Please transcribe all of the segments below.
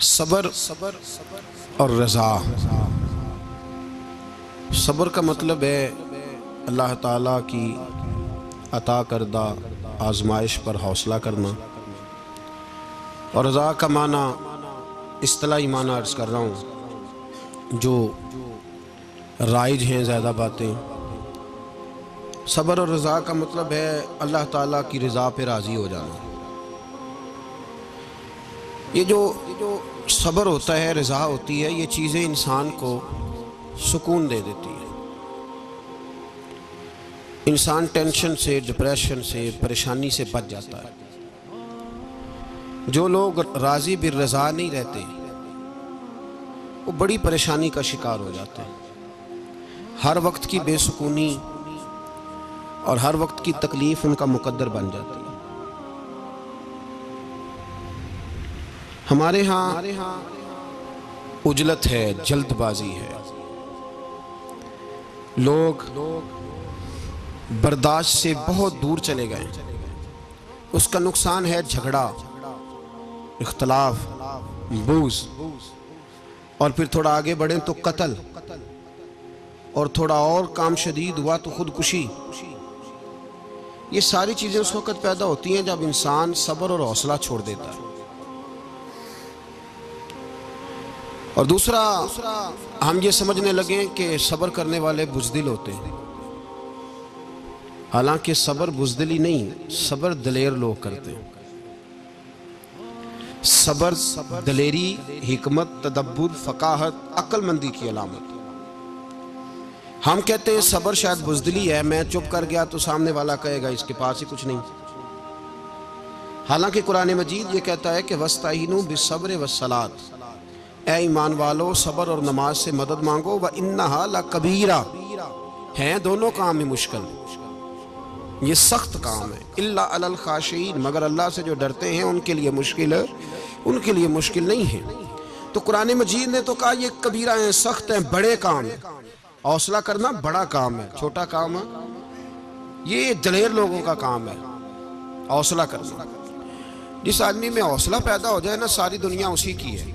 सबर और रज़ा। सबर का मतलब है अल्लाह ताला की अता करदा आजमाइश पर हौसला करना, और रज़ा का माना इस्तिलाही माना अर्ज़ कर रहा हूँ जो राइज हैं ज़्यादा बातें। सबर और रज़ा का मतलब है अल्लाह ताला की रज़ा पे राज़ी हो जाना। ये जो सबर होता है, रज़ा होती है, ये चीज़ें इंसान को सुकून दे देती है। इंसान टेंशन से, डिप्रेशन से, परेशानी से बच जाता है। जो लोग राज़ी बिर रज़ा नहीं रहते वो बड़ी परेशानी का शिकार हो जाते हैं। हर वक्त की बेसुकूनी और हर वक्त की तकलीफ़ उनका मुकद्दर बन जाती है। हमारे यहाँ उजलत है, जल्दबाजी है, लोग बर्दाश्त से बहुत दूर चले गए। उसका नुकसान है झगड़ा, इख्तलाफ, बूज़, और फिर थोड़ा आगे बढ़े तो कत्ल, और थोड़ा और काम शदीद हुआ तो खुदकुशी। ये सारी चीज़ें उस वक़्त पैदा होती हैं जब इंसान सब्र और हौसला छोड़ देता है। और दूसरा, हम ये समझने लगे कि सब्र करने वाले बुज़दिल होते हैं। हालांकि सब्र बुज़दिली नहीं, सब्र दलेर लोग करते हैं। सब्र दलेरी, हिकमत, तदब्बुर, फ़काहत, अक्लमंदी की अलामत। हम कहते हैं सब्र शायद बुज़दिली है, मैं चुप कर गया तो सामने वाला कहेगा इसके पास ही कुछ नहीं। हालांकि कुरान मजीद ये कहता है कि वस्ताइनु बिस्सब्र वस्सलात, ऐ ईमान वालो सब्र और नमाज से मदद मांगो, व इन्नहा लकबीरा, हैं दोनों काम ही मुश्किल, ये सख्त काम है। इल्ला अलल खाशीन, मगर अल्लाह से जो डरते हैं उनके लिए मुश्किल है, उनके लिए मुश्किल नहीं है। तो कुरान मजीद ने तो कहा ये कबीरा है, सख्त है, बड़े काम है। हौसला करना बड़ा काम है, छोटा काम है? ये दलेर लोगों का काम है हौसला करना। जिस आदमी में हौसला पैदा हो जाए ना, सारी दुनिया उसी की है,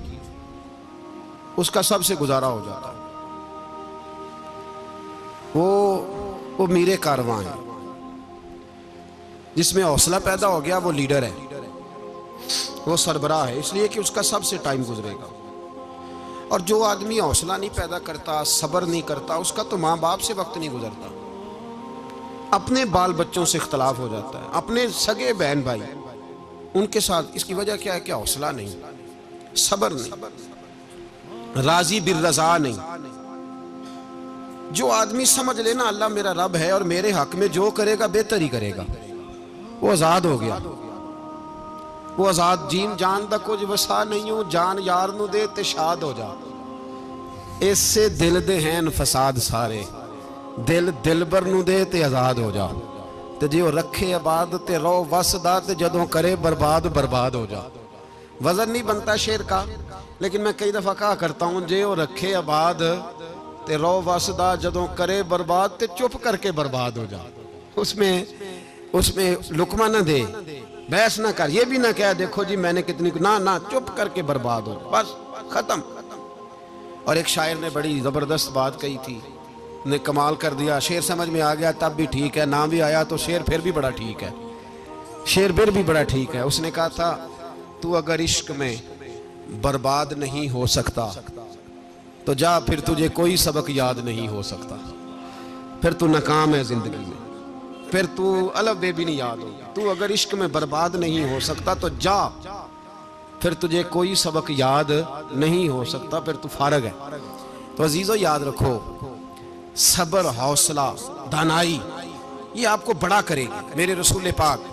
उसका सबसे गुजारा हो जाता है। वो मीरे कारवां है। जिसमें हौसला पैदा हो गया वो लीडर है, वो सरबराह है, इसलिए कि उसका सबसे टाइम गुजरेगा। और जो आदमी हौसला नहीं पैदा करता, सब्र नहीं करता, उसका तो माँ बाप से वक्त नहीं गुजरता, अपने बाल बच्चों से इख्तलाफ हो जाता है, अपने सगे बहन भाई उनके साथ। इसकी वजह क्या है कि हौसला नहीं, सब्र नहीं, राजी बिर रज़ा नहीं। जो आदमी समझ लेना अल्लाह मेरा रब है और मेरे हक में जो करेगा बेहतर ही करेगा, वो आजाद हो गया। वो आजाद जीन जान दा कुछ वसा नहीं हो, जान यार नू दे ते शाद हो जा। इससे दिल दे हैं फसाद सारे, दिल दिलबर नू दे ते आजाद हो जा। ते जे वो रखे आबाद ते रो वसदा, ते जदों करे बर्बाद बर्बाद हो जा। वजन नहीं बनता शेर का, लेकिन मैं कई दफा कहा करता हूँ, जे वो रखे आबाद ते रो वसदा, जदों करे बर्बाद ते चुप करके बर्बाद हो जा। उसमें लुकमा ना दे, बहस ना कर, ये भी ना कह देखो जी मैंने कितनी, ना, चुप करके बर्बाद हो, बस खत्म। और एक शायर ने बड़ी जबरदस्त बात कही थी, ने कमाल कर दिया। शेर समझ में आ गया तब भी ठीक है, ना भी आया तो शेर फिर भी बड़ा ठीक है, शेर फिर भी बड़ा ठीक है। उसने कहा था, तू अगर इश्क में बर्बाद नहीं हो सकता तो जा, फिर तुझे कोई सबक याद नहीं हो सकता, फिर तू नाकाम है जिंदगी में, फिर तू अलफ बे भी नहीं याद हो। तू अगर इश्क में बर्बाद नहीं हो सकता तो जा, फिर तुझे कोई सबक याद नहीं हो सकता, फिर तू फारग है। तो अजीजों याद रखो, सब्र, हौसला, दानाई, ये आपको बड़ा करेगी। मेरे रसूल पाक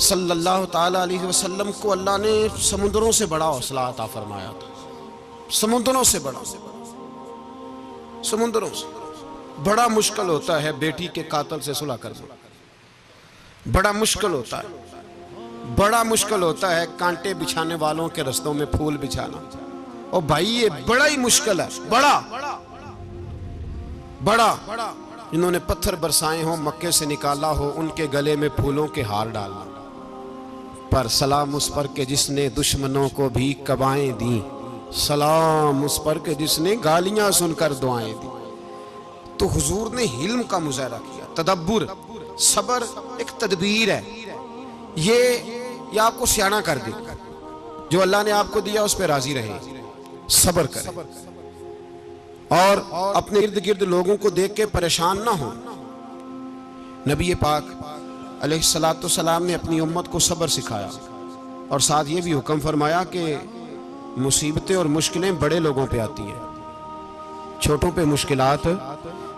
सल्लल्लाहु ताला अलैहि वसल्लम को अल्लाह ने समुद्रों से बड़ा हौसला अता फरमाया था, समुद्रों से बड़ा, समुद्रों से बड़ा। मुश्किल होता है बेटी के कातिल से सुलह करना, बड़ा मुश्किल होता है, बड़ा मुश्किल होता है कांटे बिछाने वालों के रस्तों में फूल बिछाना। और भाई ये बड़ा ही मुश्किल है, बड़ा बड़ा। इन्होंने पत्थर बरसाए हो, मक्के से निकाला हो, उनके गले में फूलों के हार डालना, पर सलाम उस पर के जिसने दुश्मनों को भी कबाएं दी, सलाम उस पर के जिसने गालियां सुनकर दुआएं दी। तो हुजूर ने हिल्म का मुजाहरा किया, तदब्बुर, सबर एक तदबीर है, ये आपको सियाना कर दे। जो अल्लाह ने आपको दिया उस पर राजी रहे, सबर करें और अपने इर्द गिर्द लोगों को देख के परेशान ना हो। नबी पाक अलैहिस्सलातु सलाम ने अपनी उम्मत को सब्र सिखाया और साथ ये भी हुक्म फरमाया कि मुसीबतें और मुश्किलें बड़े लोगों पे आती हैं, छोटों पे मुश्किलात,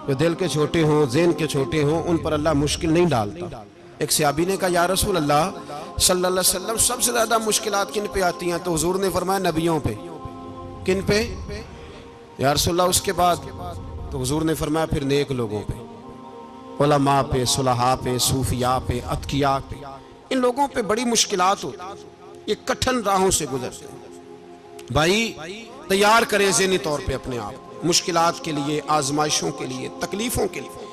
जो दिल के छोटे हों, ज़हन के छोटे हों, उन पर अल्लाह मुश्किल नहीं डालता। एक सहाबी ने कहा, या रसूल अल्लाह सल्लल्लाहु अलैहि वसल्लम, सबसे ज़्यादा मुश्किलात किन पे आती हैं? तो हुजूर ने फरमाया नबियों पे। किन पे? या रसूल अल्लाह उसके बाद? तो हुजूर ने फरमाया फिर नेक लोगों पे, उलमा पे, सुलहा पे, सूफिया पे, अतकिया पे। इन लोगों पे बड़ी मुश्किलात होती, ये कठिन राहों से गुजरते हैं। भाई तैयार करें ज़हनी तौर पे अपने आप मुश्किलात के लिए, आजमाइशों के लिए, तकलीफों के लिए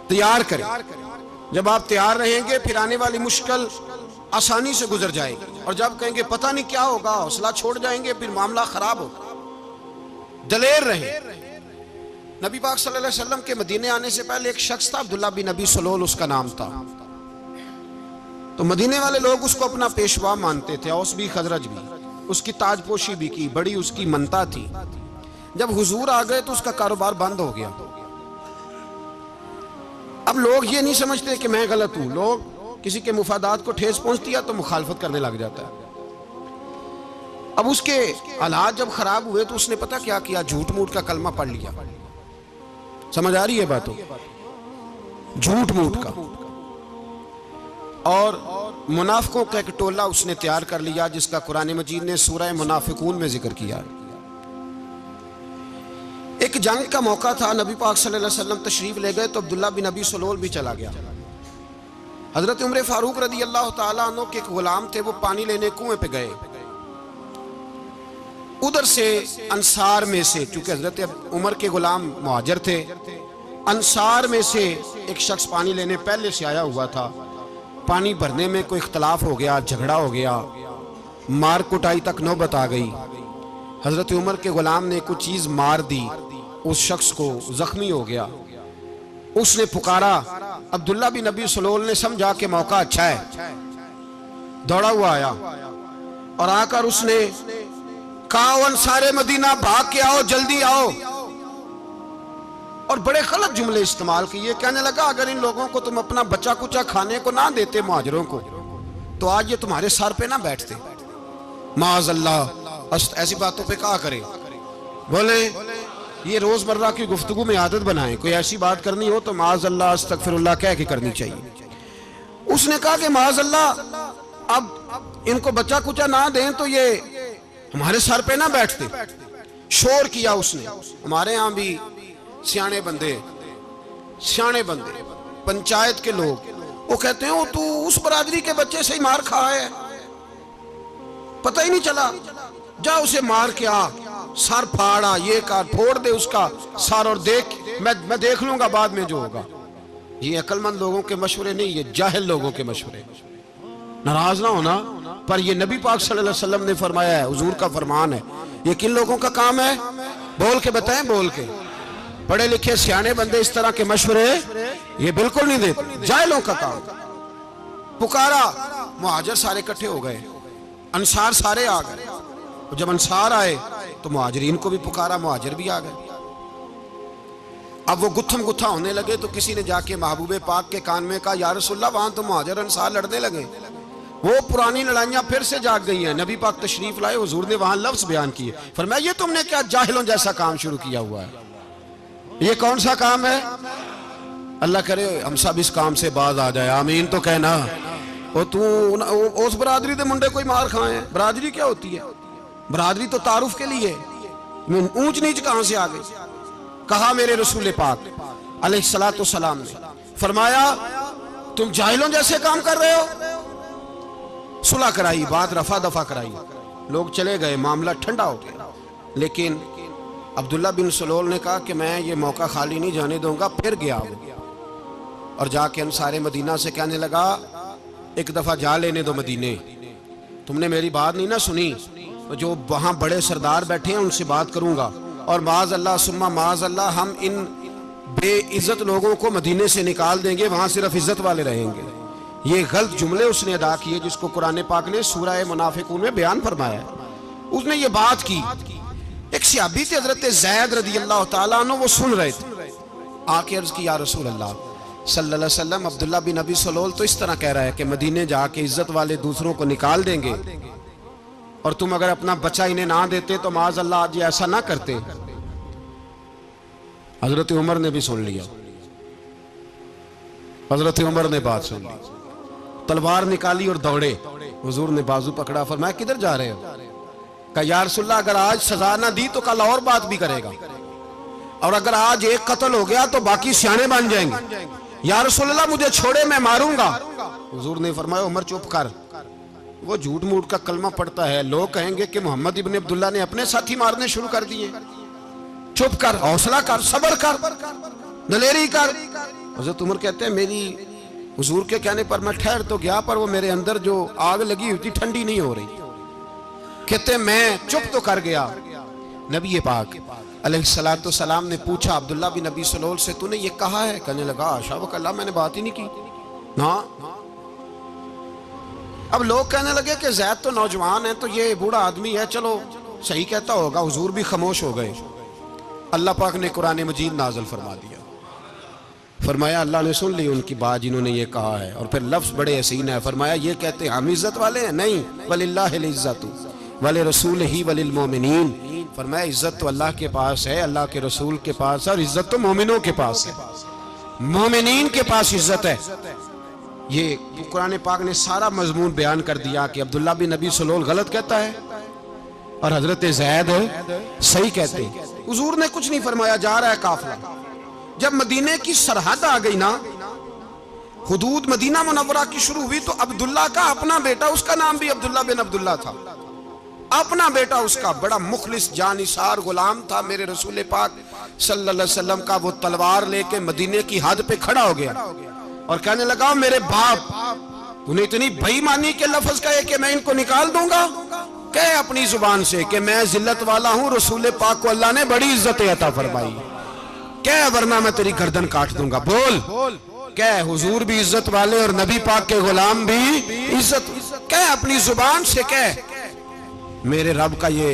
तैयार करें। जब आप तैयार रहेंगे फिर आने वाली मुश्किल आसानी से गुजर जाएगी, और जब कहेंगे पता नहीं क्या होगा, हौसला छोड़ जाएंगे, फिर मामला खराब होगा। दलेर रहे। नबी पाक सल्लल्लाहु अलैहि वसल्लम के मदीने आने से पहले एक शख्स था, अब्दुल्ला बिन नबी सलोल उसका नाम था। तो मदीने वाले लोग उसको अपना पेशवा मानते थे, औस भी खजरज भी, उसकी ताजपोशी भी की, बड़ी उसकी मनता थी। जब हुजूर आ गए तो उसका कारोबार बंद हो गया। अब लोग ये नहीं समझते कि मैं गलत हूं, लोग किसी के मुफादात को ठेस पहुंचती है तो मुखालफत करने लग जाता है। अब उसके हालात जब खराब हुए तो उसने पता क्या किया, झूठ मूठ का कलमा पढ़ लिया। समझ आ रही है बातों? झूठ मूठ का, और मुनाफिकों का एक टोला उसने तैयार कर लिया, जिसका कुरान मजीद ने सूरह मुनाफिकून में जिक्र किया। एक जंग का मौका था, नबी पाक सल्लल्लाहु अलैहि वसल्लम तशरीफ ले गए तो अब्दुल्ला बिन नबी सलोल भी चला गया। हजरत उमर फारूक रदी अल्लाह ताला अन्हु के एक गुलाम थे, वो पानी लेने कुएं पे गए। उधर से अंसार में से, चूंकि हजरत उमर के गुलाम मुहाजिर थे, अंसार में से एक शख्स पानी लेने पहले से आया हुआ था। पानी भरने में कोई इख्तलाफ हो गया, झगड़ा हो गया, मार कुटाई तक नौबत आ गई। हजरत उमर के गुलाम ने कुछ चीज मार दी, उस शख्स को जख्मी हो गया। उसने पुकारा, अब्दुल्ला बिन नबी सलोल ने समझा कि मौका अच्छा है, दौड़ा हुआ आया और आकर उसने कहा, अंसारे मदीना भाग के आओ, जल्दी आओ। और बड़े गलत जुमले इस्तेमाल किए। कहने लगा, अगर इन लोगों को तुम अपना बच्चा कुचा खाने को ना देते मुहाजिरों को, तो आज ये तुम्हारे सर पे ना बैठते। माअज़ल्लाह, ऐसी बातों पे कहा करे। बोले ये रोजमर्रा की गुफ्तगू में आदत बनाएं, कोई ऐसी बात करनी हो तो माअज़ल्लाह अस्तगफिरुल्लाह कह के करनी चाहिए। उसने कहा कि माअज़ल्लाह, अब इनको बच्चा कुचा ना दें तो ये हमारे सर पे ना बैठते। शोर किया उसने। हमारे यहाँ भी सियाने बंदे पंचायत के लोग, वो कहते हैं, वो तू उस बरादरी के बच्चे से ही मार खा है, पता ही नहीं चला, जा उसे मार के आ, सर फाड़ा, ये कर, फोड़ दे उसका सर, और देख मैं देख लूंगा बाद में जो होगा। ये अक्लमंद लोगों के मशवरे नहीं, ये जाहिल लोगों के मशवरे। नाराज ना होना, पर ये नबी पाक सल्लल्लाहु अलैहि वसल्लम ने फरमाया है, हुजूर का फरमान है। ये किन लोगों का काम है? बोल के बताएं, बोल के। पढ़े लिखे सियाने बंदे इस तरह के मशवरे ये बिल्कुल नहीं देते, जाहिलों का काम। पुकारा, मुहाजिर सारे इकट्ठे हो गए, अंसार सारे आ गए। जब अंसार आए तो मुहाजिरीन को भी पुकारा, मुहाजिर भी आ गए। अब वो गुत्थम गुत्था होने लगे तो किसी ने जाके महबूबे पाक के कान में कहा, या रसूलल्लाह, वहां तो मुहाजिर अंसार लड़ने लगे, वो पुरानी लड़ाइयां फिर से जाग गई हैं। नबी पाक तशरीफ लाए, हुजूर ने वहां लफ्ज बयान किए, फरमाया ये तुमने क्या जाहिलों जैसा काम शुरू किया हुआ है? ये कौन सा काम है? अल्लाह करे हम सब इस काम से बाज आ जाए, आमीन तो कहना। वो तू उस बरादरी के मुंडे कोई मार खाए? बरादरी क्या होती है? बरादरी तो तारुफ के लिए, ऊंच नीच कहां से आ गई? कहा मेरे रसूल पाक अलैहिस्सलातु सलाम ने, फरमाया तुम जाहिलों जैसे काम कर रहे हो। सुलह कराई, बात रफा दफा कराई, लोग चले गए, मामला ठंडा हो गया। लेकिन अब्दुल्ला बिन सलोल ने कहा कि मैं ये मौका खाली नहीं जाने दूंगा। फिर गया वो और जाके अंसारे मदीना से कहने लगा, एक दफा जा लेने दो मदीने, तुमने मेरी बात नहीं ना सुनी, जो वहां बड़े सरदार बैठे हैं उनसे बात करूंगा, और माज अल्लाह सुम्मा माज अल्लाह हम इन बेइज्जत लोगों को मदीने से निकाल देंगे, वहां सिर्फ इज्जत वाले रहेंगे। ये गलत जुमले उसने अदा किए जिसको कुरान पाक ने सूरह मुनाफिकून में बयान फरमाया। उसने ये बात की। एक सहाबी थे हजरत ज़ैद रज़ी अल्लाह तआला अन्हु, वो सुन रहे थे। आके अर्ज की, या रसूल अल्लाह सल्लल्लाहु अलैहि वसल्लम, अब्दुल्ला बिन अबी सलोल तो इस तरह कह रहा है कि मदीने जाके इज्जत वाले दूसरों को निकाल देंगे, और तुम अगर अपना बच्चा इन्हें ना देते तो माज अल्लाह आज ऐसा ना करते। हजरत उमर ने भी सुन लिया। हजरत उमर ने बात सुन ली, तलवार निकाली और दौड़े। हुजूर ने बाजू पकड़ा, फरमाया किधर जा रहे हो? कहा या रसूलल्लाह, अगर आज सजा ना दी तो कल और बात भी करेगा, और अगर आज एक कत्ल हो गया तो बाकी सियाने बन जाएंगे। या रसूलल्लाह मुझे छोड़े, मैं मारूंगा। हुजूर ने फरमाया उमर चुप कर, वो झूठ मूठ का कलमा पढ़ता है, लोग कहेंगे कि मोहम्मद इब्न अब्दुल्ला ने अपने साथी मारने शुरू कर दिए। चुप कर, हौसला कर, सब्र कर, दलेरी कर। हज़रत उमर कहते हैं मेरी हुजूर के कहने पर मैं ठहर तो गया, पर वो मेरे अंदर जो आग लगी हुई थी ठंडी नहीं हो रही। कहते मैं चुप तो कर गया। नबी पाक अलैहिस्सलातु सलाम ने पूछा अब्दुल्ला बिन नबी सलोल से, तूने ये कहा है? कहने लगा आशा वकल्ला, मैंने बात ही नहीं की ना। अब लोग कहने लगे कि ज़ैद तो नौजवान है, तो ये बूढ़ा आदमी है, चलो सही कहता होगा। हुजूर भी खामोश हो गए। अल्लाह पाक ने कुरान मजीद नाज़िल फरमा दिया। फरमाया अल्लाह ने सुन ली उनकी बात जिन्होंने ये कहा है, और फिर लफ्ज़ बड़े हसीन है। फरमाया ये कहते हम इज्जत वाले हैं? नहीं, वलिल्लाहिल इज्जतु वले रसूलिही वलिल मोमिनीन। फरमाया इज्जत तो अल्लाह के पास है, अल्लाह के रसूल के पास है, और इज्जत तो मोमिनों के पास है, मोमिनीन के पास इज्जत है। ये कुरान पाक ने सारा मजमून बयान कर दिया कि अब्दुल्ला बिन नबी सलोल गलत कहता है और हजरत ज़ैद सही कहते। हुजूर ने कुछ नहीं फरमाया, जा रहा है काफिला। जब मदीने की सरहद आ गई ना, हुदूद मदीना मुनव्वरा की शुरू हुई, तो अब्दुल्ला का अपना बेटा, उसका नाम भी अब्दुल्ला बिन अब्दुल्ला था, अपना बेटा उसका बड़ा मुखलिस जानिसार गुलाम था मेरे रसूल पाक सल्लल्लाहु अलैहि वसल्लम का। वो तलवार लेके मदीने की हद पे खड़ा हो गया और कहने लगा मेरे बाप, तूने इतनी बेईमानी के लफ्ज कहे कि मैं इनको निकाल दूंगा? कहे अपनी जुबान से कि मैं जिल्लत वाला हूं, रसूल पाक को अल्लाह ने बड़ी इज्जत अता फरमाई, कह वरना मैं तेरी गर्दन काट दूंगा। बोल, कह हुजूर भी इज्जत वाले और नबी पाक के गुलाम भी इज्जत। कह अपनी जुबान से, कह मेरे रब का ये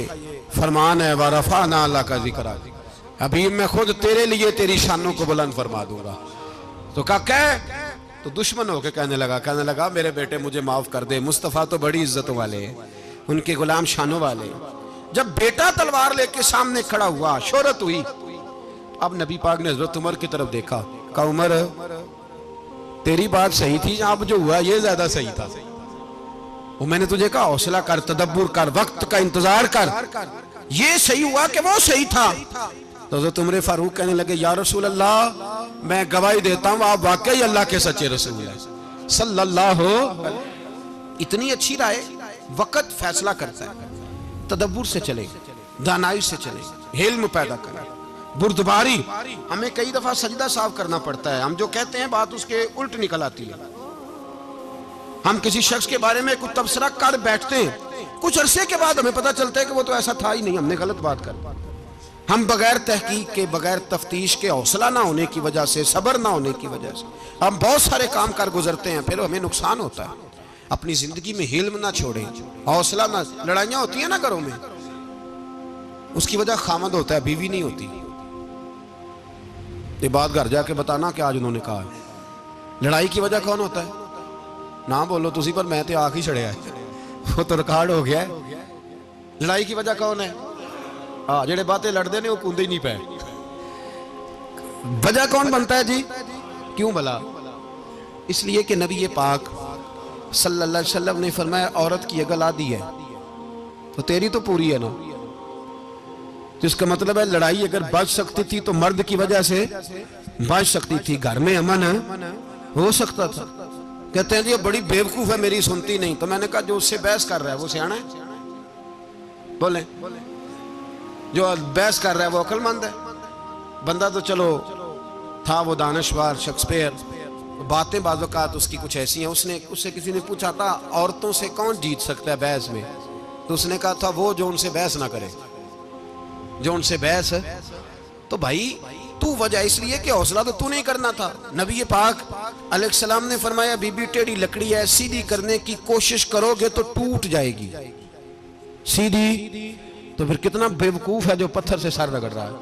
फरमान है, वरफाना अल्लाह का जिक्र, अभी मैं खुद तेरे लिए तेरी शानों को बुलंद फरमा दूंगा। तो कह, तो दुश्मन होके कहने लगा मेरे बेटे मुझे माफ कर दे, मुस्तफ़ा तो बड़ी इज्जत वाले हैं, उनके गुलाम शानों वाले। जब बेटा तलवार लेके सामने खड़ा हुआ, शोहरत हुई। अब नबी पाक ने हजरत उमर की तरफ देखा, कहा उमर तेरी बात सही थी, अब जो हुआ ये ज्यादा सही था। वो मैंने तुझे कहा हौसला कर, तदब्बुर कर, वक्त का इंतजार कर, ये सही हुआ कि वो सही था। तो हज़रत उमर फारूक कहने लगे या रसूल अल्लाह, मैं गवाही देता हूँ आप वाकई अल्लाह के सच्चे रसूल हैं सल्लल्लाहु। इतनी अच्छी राय, वक्त फैसला करता है, तदब्बुर से चले, दानाई से चले, हिल्म पैदा करें, बुर्दबारी। हमें कई दफा सजदा साफ करना पड़ता है, हम जो कहते हैं बात उसके उल्ट निकल आती है। हम किसी शख्स के बारे में कुछ तबसरा कर बैठते हैं, कुछ अरसे के बाद हमें पता चलता है कि वो तो ऐसा था ही नहीं, हमने गलत बात कर। हम बगैर तहकीक के, बगैर तफ्तीश के, हौसला ना होने की वजह से, सब्र ना होने की वजह से हम बहुत सारे काम कर गुजरते हैं, फिर हमें नुकसान होता है। अपनी जिंदगी में हिल्म ना छोड़ें, हौसला ना। लड़ाइयाँ होती है ना घरों में, उसकी वजह खामद होता है, बीवी नहीं होती। ये बात घर जाके बताना कि आज उन्होंने कहा है। लड़ाई की वजह कौन होता है? ना बोलो तुसी, पर मैं तो आख ही छड़िया है, वो तो रिकॉर्ड हो गया है। लड़ाई की वजह कौन है? हाँ, जेड़े बातें लड़ते ने वो कूदे ही नहीं पे। वजह कौन बनता है जी? क्यों भला? इसलिए कि नबी पाक सल्लल्लाहु अलैहि वसल्लम ने फरमाया औरत की अकल आधी है तो तेरी तो पूरी है ना। तो इसका मतलब है लड़ाई अगर बच सकती थी तो मर्द की वजह से बच सकती थी, घर में अमन हो सकता था। कहते हैं जी ये बड़ी बेवकूफ है, मेरी सुनती नहीं। तो मैंने कहा जो उससे बहस कर रहा है वो सियाना है? बोले जो बहस कर रहा है वो अक्लमंद है? बंदा तो चलो था वो दानश्वर शेक्सपियर, बातें बाज़-औक़ात उसकी कुछ ऐसी हैं। उससे किसी ने पूछा था औरतों से कौन जीत सकता है बहस में, तो उसने कहा था वो जो उनसे बहस ना करे, जो उनसे बहस। तो भाई तू वजह इसलिए कि हौसला तो तू नहीं करना था। नबी पाक अलैहिस्सलाम ने फरमाया बीबी टेढ़ी लकड़ी है, सीधी करने की कोशिश करोगे तो टूट जाएगी। सीधी तो फिर कितना बेवकूफ है जो पत्थर से सर रगड़ रहा है,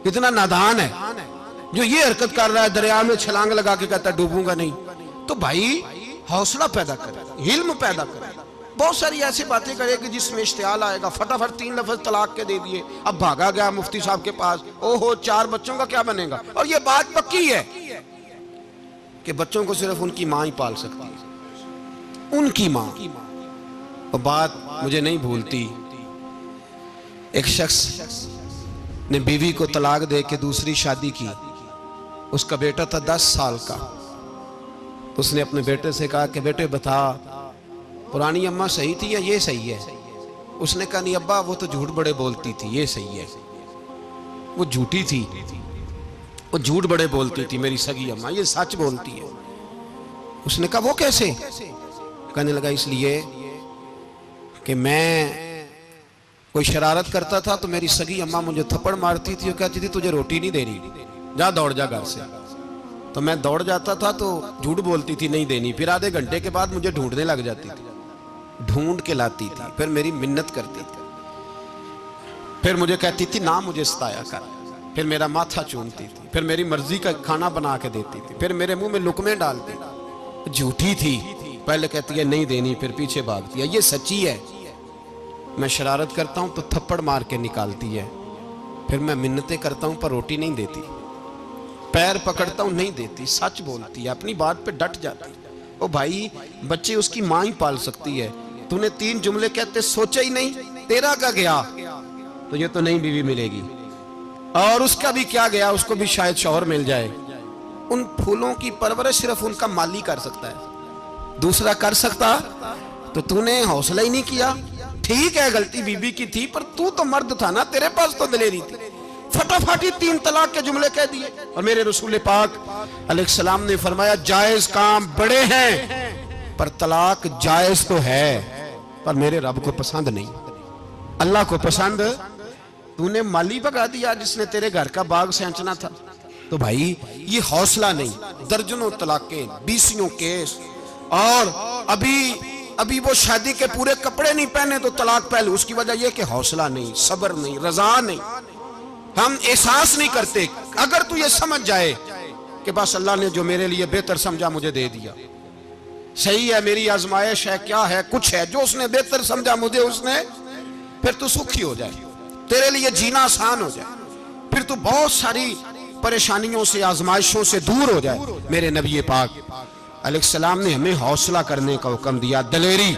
कितना नादान है जो ये हरकत कर रहा है, दरिया में छलांग लगा के कहता है डूबूंगा नहीं। तो भाई हौसला पैदा कर, हिल्म पैदा कर। बहुत सारी ऐसी बातें करे कि जिसमें इश्तियाल आएगा, फटाफट 3 लफ्ज तलाक के दे दिए, अब भागा गया मुफ्ती साहब के पास, ओहो 4 बच्चों का क्या बनेगा। और ये बात पक्की है कि बच्चों को सिर्फ उनकी मां ही पाल सकती है, उनकी मां। और बात मुझे नहीं भूलती, एक शख्स ने बीवी को तलाक दे के दूसरी शादी की। उसका बेटा था 10 साल का। उसने अपने बेटे से कहा कि बेटे बता पुरानी अम्मा सही थी या ये सही है। उसने कहा नहीं अब्बा वो तो झूठ बड़े बोलती थी, ये सही है। वो झूठी थी, वो झूठ बड़े बोलती थी मेरी सगी अम्मा, ये सच बोलती है। उसने कहा वो कैसे। कहने लगा इसलिए कि मैं कोई शरारत करता था तो मेरी सगी अम्मा मुझे थप्पड़ मारती थी और कहती थी तुझे रोटी नहीं दे रही, जा दौड़ जा घर से। तो मैं दौड़ जाता था तो झूठ बोलती थी नहीं देनी, फिर आधे घंटे के बाद मुझे ढूंढने लग जाती थी, ढूंढ के लाती थी, फिर मेरी मिन्नत करती थी, फिर मुझे कहती थी ना मुझे सताया कर, फिर मेरा माथा चूमती थी, फिर मेरी मर्जी का खाना बना के देती थी, फिर मेरे मुंह में लुकमे डालती। झूठी थी, पहले कहती है नहीं देनी, फिर पीछे भागती है। ये सच्ची है, मैं शरारत करता हूं तो थप्पड़ मार के निकालती है, फिर मैं मिन्नतें करता हूं पर रोटी नहीं देती, पैर पकड़ता हूं नहीं देती, सच बोलती है, अपनी बात पे डट जाती है। ओ भाई बच्चे उसकी मां ही पाल सकती है। तूने 3 जुमले कहते सोचा ही नहीं, तेरा क्या गया, तो ये तो नई बीवी मिलेगी, और उसका भी क्या गया, उसको भी शायद शौहर मिल जाए। उन फूलों की परवरिश सिर्फ उनका माली कर सकता है, दूसरा कर सकता। तो तूने हौसला ही नहीं किया। ठीक है गलती बीबी की थी, पर तू तो मर्द था ना, तेरे पास तो दिलेरी थी, फटाफट ही 3 तलाक के जुमले कह दिए। और मेरे रसूल पाक अलैहिस्सलाम ने फरमाया जायज काम बड़े हैं, पर तलाक जायज तो है, पर मेरे रब को पसंद नहीं, अल्लाह को पसंद। तूने माली भगा दिया जिसने तेरे घर का बाग सेंचना था। तो भाई ये हौसला नहीं, दर्जनों तलाकें, 20 केस, और अभी वो शादी के पूरे कपड़े नहीं पहने तो तलाक पहले। उसकी वजह यह कि हौसला नहीं, सब्र नहीं, रजा नहीं, हम एहसास नहीं करते। अगर तू ये समझ जाए कि बस अल्लाह ने जो मेरे लिए बेहतर समझा मुझे दे दिया, सही है, मेरी आजमाइश है, क्या है, कुछ है जो उसने बेहतर समझा मुझे उसने, फिर तू सुखी हो जाए, तेरे लिए जीना आसान हो जाए, फिर तू बहुत सारी परेशानियों से, आजमाइशों से दूर हो जाए। मेरे नबी पाक अलैहिस्सलाम ने हमें हौसला करने का हुक्म दिया, दलेरी।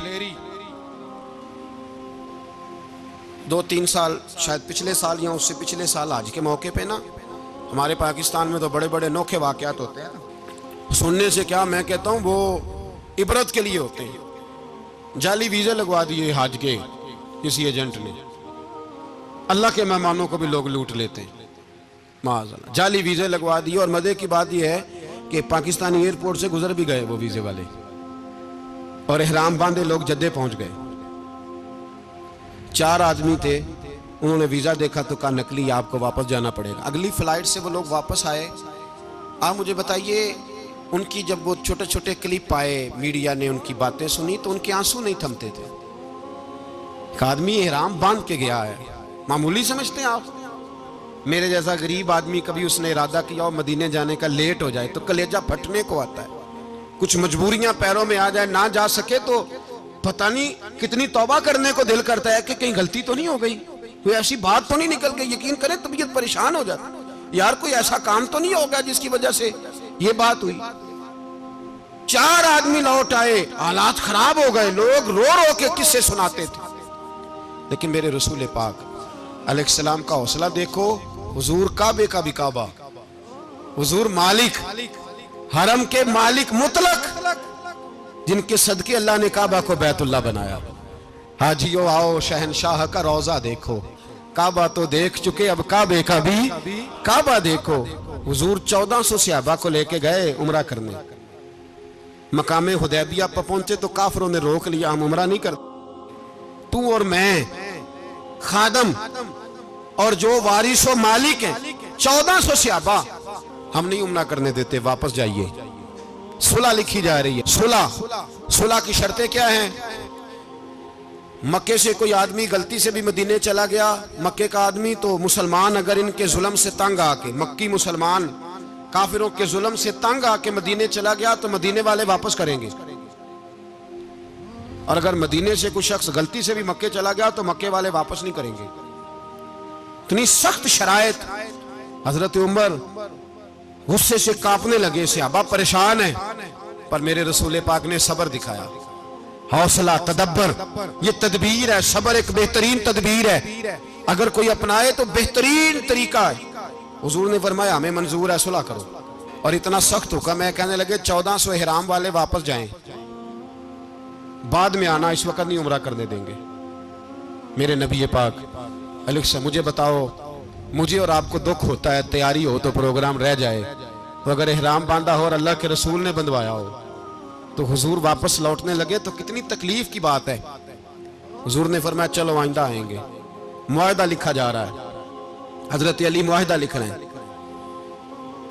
2-3 साल शायद पिछले साल या उससे पिछले साल आज के मौके पे ना, हमारे पाकिस्तान में तो बड़े बड़े अनोखे वाकयात होते हैं। सुनने से क्या, मैं कहता हूँ वो इबरत के लिए होते हैं। जाली वीज़े लगवा दिए हज के किसी एजेंट ने, अल्लाह के मेहमानों को भी लोग लूट लेते हैं, माज़अल्लाह। जाली वीज़े लगवा दिए, और मज़े की बात यह है कि पाकिस्तानी एयरपोर्ट से गुजर भी गए वो वीज़े वाले, और एहराम बांधे लोग जद्दे पहुंच गए। 4 आदमी थे, उन्होंने वीज़ा देखा तो कहा नकली, आपको वापस जाना पड़ेगा। अगली फ्लाइट से वो लोग वापस आए। आप मुझे बताइए, उनकी जब वो छोटे छोटे क्लिप आए, मीडिया ने उनकी बातें सुनी तो उनके आंसू नहीं थमते थे। एक आदमी एहराम बांध के गया है, मामूली समझते हैं आप? मेरे जैसा गरीब आदमी कभी उसने इरादा किया और मदीने जाने का लेट हो जाए तो कलेजा फटने को आता है। कुछ मजबूरियां पैरों में आ जाए, ना जा सके तो पता नहीं कितनी तौबा करने को दिल करता है कि कहीं गलती तो नहीं हो गई, कोई ऐसी बात तो नहीं निकल गई। यकीन करें तबीयत परेशान हो जाती, यार कोई ऐसा काम तो नहीं होगा जिसकी वजह से ये बात हुई। 4 आदमी लौट आए, हालात खराब हो गए, लोग रो रो के किस्से सुनाते थे। लेकिन मेरे रसूल पाक अलैहिस्सलाम का हौसला देखो। हुजूर काबे का भी काबा, हुजूर मालिक, हरम के मालिक मुतलक, जिनके सदके अल्लाह ने काबा को बैतुल्लाह बनाया। हाजियो आओ शहनशाह का रोजा देखो, काबा तो देख चुके अब काबे का भी काबा देखो। हुजूर 1400 सहाबा को लेके गए उम्रा करने, मकामे हुदैबिया पर पहुंचे तो काफिरों ने रोक लिया, हम उम्रा नहीं करते। तू और मैं खादम और जो वारिसो मालिक हैं 1400 सहाबा, हम नहीं उम्रा करने देते, वापस जाइए। सुलह लिखी जा रही है। सुलह की शर्तें क्या हैं? मक्के से कोई आदमी गलती से भी मदीने चला गया, मक्के का आदमी, तो मुसलमान अगर इनके जुल्म से तंग आके, मक्की मुसलमान काफिरों के जुल्म से तंग आके मदीने चला गया तो मदीने वाले वापस करेंगे। और अगर मदीने से कोई शख्स गलती से भी मक्के चला गया तो मक्के वाले वापस नहीं करेंगे। इतनी सख्त शरायत। हजरत उमर गुस्से से कांपने लगे, सहाबा परेशान है, पर मेरे रसूल पाक ने सब्र दिखाया। हौसला, तदब्बर, ये तदबीर है। सब्र एक बेहतरीन तदबीर है, अगर कोई अपनाए तो बेहतरीन तरीका है। हुजूर ने फरमाया हमें मंजूर है, सुलह करो। और इतना सख्त हुक्म है, कहने लगे 1400 इहराम वाले वापस जाएं, बाद में आना, इस वक्त नहीं उम्रा करने देंगे। मेरे नबी पाक अलैहि, मुझे बताओ, मुझे और आपको दुख होता है, तैयारी हो तो प्रोग्राम रह जाए, तो अगर इहराम बांधा हो और अल्लाह के रसूल ने बंधवाया हो तो हुजूर वापस लौटने लगे तो कितनी तकलीफ की बात है। हुजूर ने फरमाया चलो आइंदा आएंगे। मुआहदा लिखा जा रहा है, हजरत अली मुआहदा लिख रहे हैं।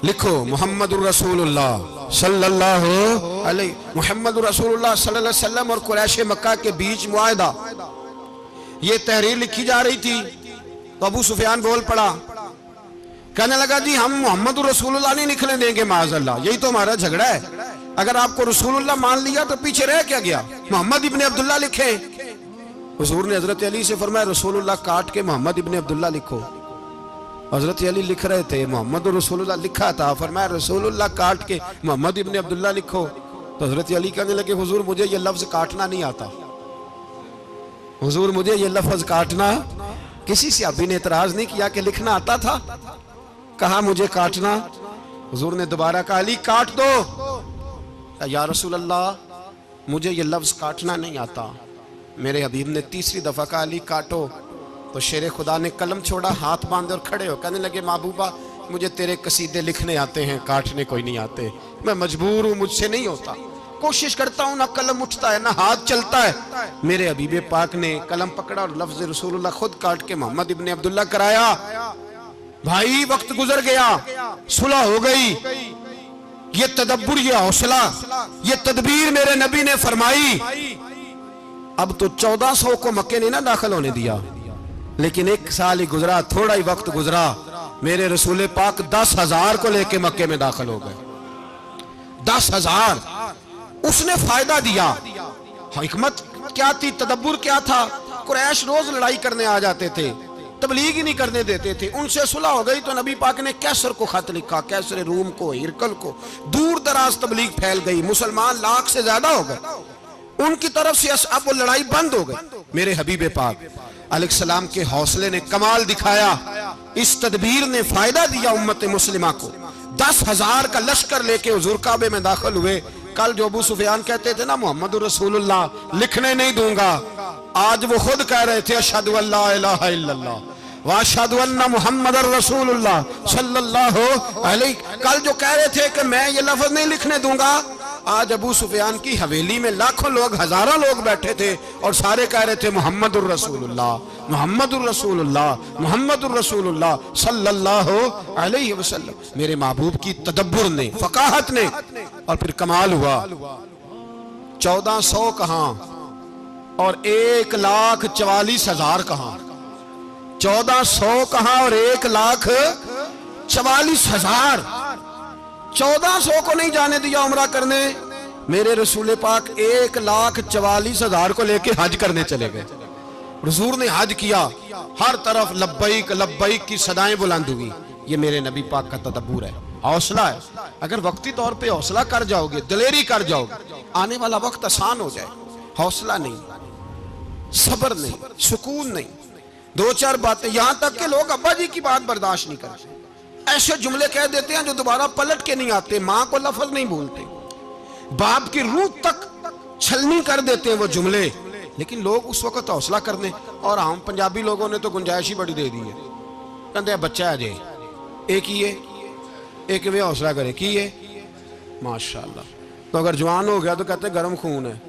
लिखो मुहम्मदुर रसूलुल्लाह सल्लल्लाहु अलैहि, मुहम्मदुर रसूलुल्लाह सल्लल्लाहु अलैहि वसल्लम और कुरैश मक्का के बीच मुआहदा। ये तहरीर लिखी जा रही थी तो अबू सुफियान बोल पड़ा, कहने लगा जी हम मुहम्मदुर रसूलुल्लाह नहीं लिखने देंगे माज़अल्लाह, यही तो हमारा झगड़ा है। अगर आपको रसूलुल्लाह मान लिया तो पीछे रह क्या गया, मोहम्मद इब्ने अब्दुल्लाह लिखे। हुजूर ने हजरत अली से फरमाया रसूलुल्लाह काट के मोहम्मद इब्ने अब्दुल्लाह लिखो। हजरत अली लिख रहे थे, मोहम्मद रसूलुल्लाह लिखा था, फरमाया रसूलुल्लाह काट के मोहम्मद इब्ने अब्दुल्लाह लिखो। तो हजरत अली कहने लगे हुजूर मुझे ये लफ्ज काटना नहीं आता, हुजूर मुझे ये लफ्ज काटना। किसी सहाबी ने एतराज नहीं किया कि लिखना आता था, कहा मुझे काटना। हुजूर ने दोबारा कहा अली काट दो। या रसूल अल्लाह मुझे ये लफ्ज काटना नहीं आता। मेरे हबीब ने तीसरी दफा कहा अली काटो। तो शेर खुदा ने कलम छोड़ा, हाथ बांधे और खड़े हो कहने लगे महबूबा मुझे तेरे कसीदे लिखने आते हैं, काटने कोई नहीं आते, मैं मजबूर हूँ, मुझसे नहीं होता। कोशिश करता हूँ, ना कलम उठता है ना हाथ चलता है। मेरे हबीब पाक ने कलम पकड़ा और लफ्ज रसूलुल्लाह खुद काट के मोहम्मद इब्ने अब्दुल्लाह कराया। भाई वक्त गुजर गया, सुलह हो गई। ये तदब्बुर, ये हौसला, ये तदबीर मेरे नबी ने फरमाई। अब तो 1400 को मक्के ने ना दाखिल होने दिया, लेकिन एक साल ही गुजरा, थोड़ा ही वक्त गुजरा, मेरे रसूल पाक 10,000 को लेके मक्के में दाखिल हो गए। 10,000 उसने फायदा दिया। हिकमत क्या थी, तदब्बुर क्या था? कुरैश रोज लड़ाई करने आ जाते थे, तबलीग ही नहीं करने देते थे। उनसे सुलह हो गई तो नबी पाक ने कैसर को खत लिखा, कैसर रूम को, हिरकल को, दूर दराज तबलीग फैल गई, मुसलमान 100,000 से ज्यादा हो गए। उनकी तरफ से अब वो लड़ाई बंद हो गई। मेरे हबीब पाक अलैहिस्सलाम के हौसले ने कमाल दिखाया, इस तदबीर ने फायदा दिया उम्मत मुस्लिमा को। 10,000 का लश्कर लेके हुजूर काबे में दाखिल हुए। कल जो अबू सुफियान कहते थे ना मोहम्मद रसूलुल्लाह लिखने नहीं दूंगा, आज वो खुद कह रहे थे अशहदु अल्ला इलाहा इल्लल्लाह व अशहदु अन्ना मुहम्मदर रसूलुल्लाह सल्लल्लाहु अलैहि। कल जो कह रहे थे कि मैं ये लफ्ज नहीं लिखने दूंगा, आज अबू सुफियान की हवेली में लाखों लोग, हजारों लोग बैठे थे और सारे कह रहे थे मुहम्मदुर रसूलुल्लाह, मुहम्मदुर रसूलुल्लाह, मुहम्मदुर रसूलुल्लाह सल्लल्लाहु अलैहि वसल्लम। मेरे महबूब की तदब्बुर ने, फकाहत ने, और फिर कमाल हुआ। 1400 कहां और 1,44,000 कहां, 1400 कहां और 1,44,000। 1400 को नहीं जाने दिया उम्रा करने। मेरे रसूल पाक 1,44,000 को लेके हज करने चले गए। हुजूर ने हज किया, हर तरफ लब्बैक लब्बैक की सदाएं बुलंद हुई। ये मेरे नबी पाक का तदब्बुर है, हौसला है। अगर वक्ती तौर पे हौसला कर जाओगे, दिलेरी कर जाओगे, आने वाला वक्त आसान हो जाए। हौसला नहीं, सब्र नहीं, सुकून नहीं, 2-4 बातें, यहां तक के लोग अब्बा जी की बात बर्दाश्त नहीं करते, ऐसे जुमले कह देते हैं जो दोबारा पलट के नहीं आते, माँ को लफ्ज नहीं बोलते, बाप की रूह तक छलनी कर देते हैं वो जुमले। लेकिन लोग उस वक्त हौसला करने, और हम पंजाबी लोगों ने तो गुंजाइश ही बड़ी दे दी है, कहते बच्चा है जे एक ही है, एक वे हौसला करे की है माशाअल्लाह। तो अगर जवान हो गया तो कहते गर्म खून है,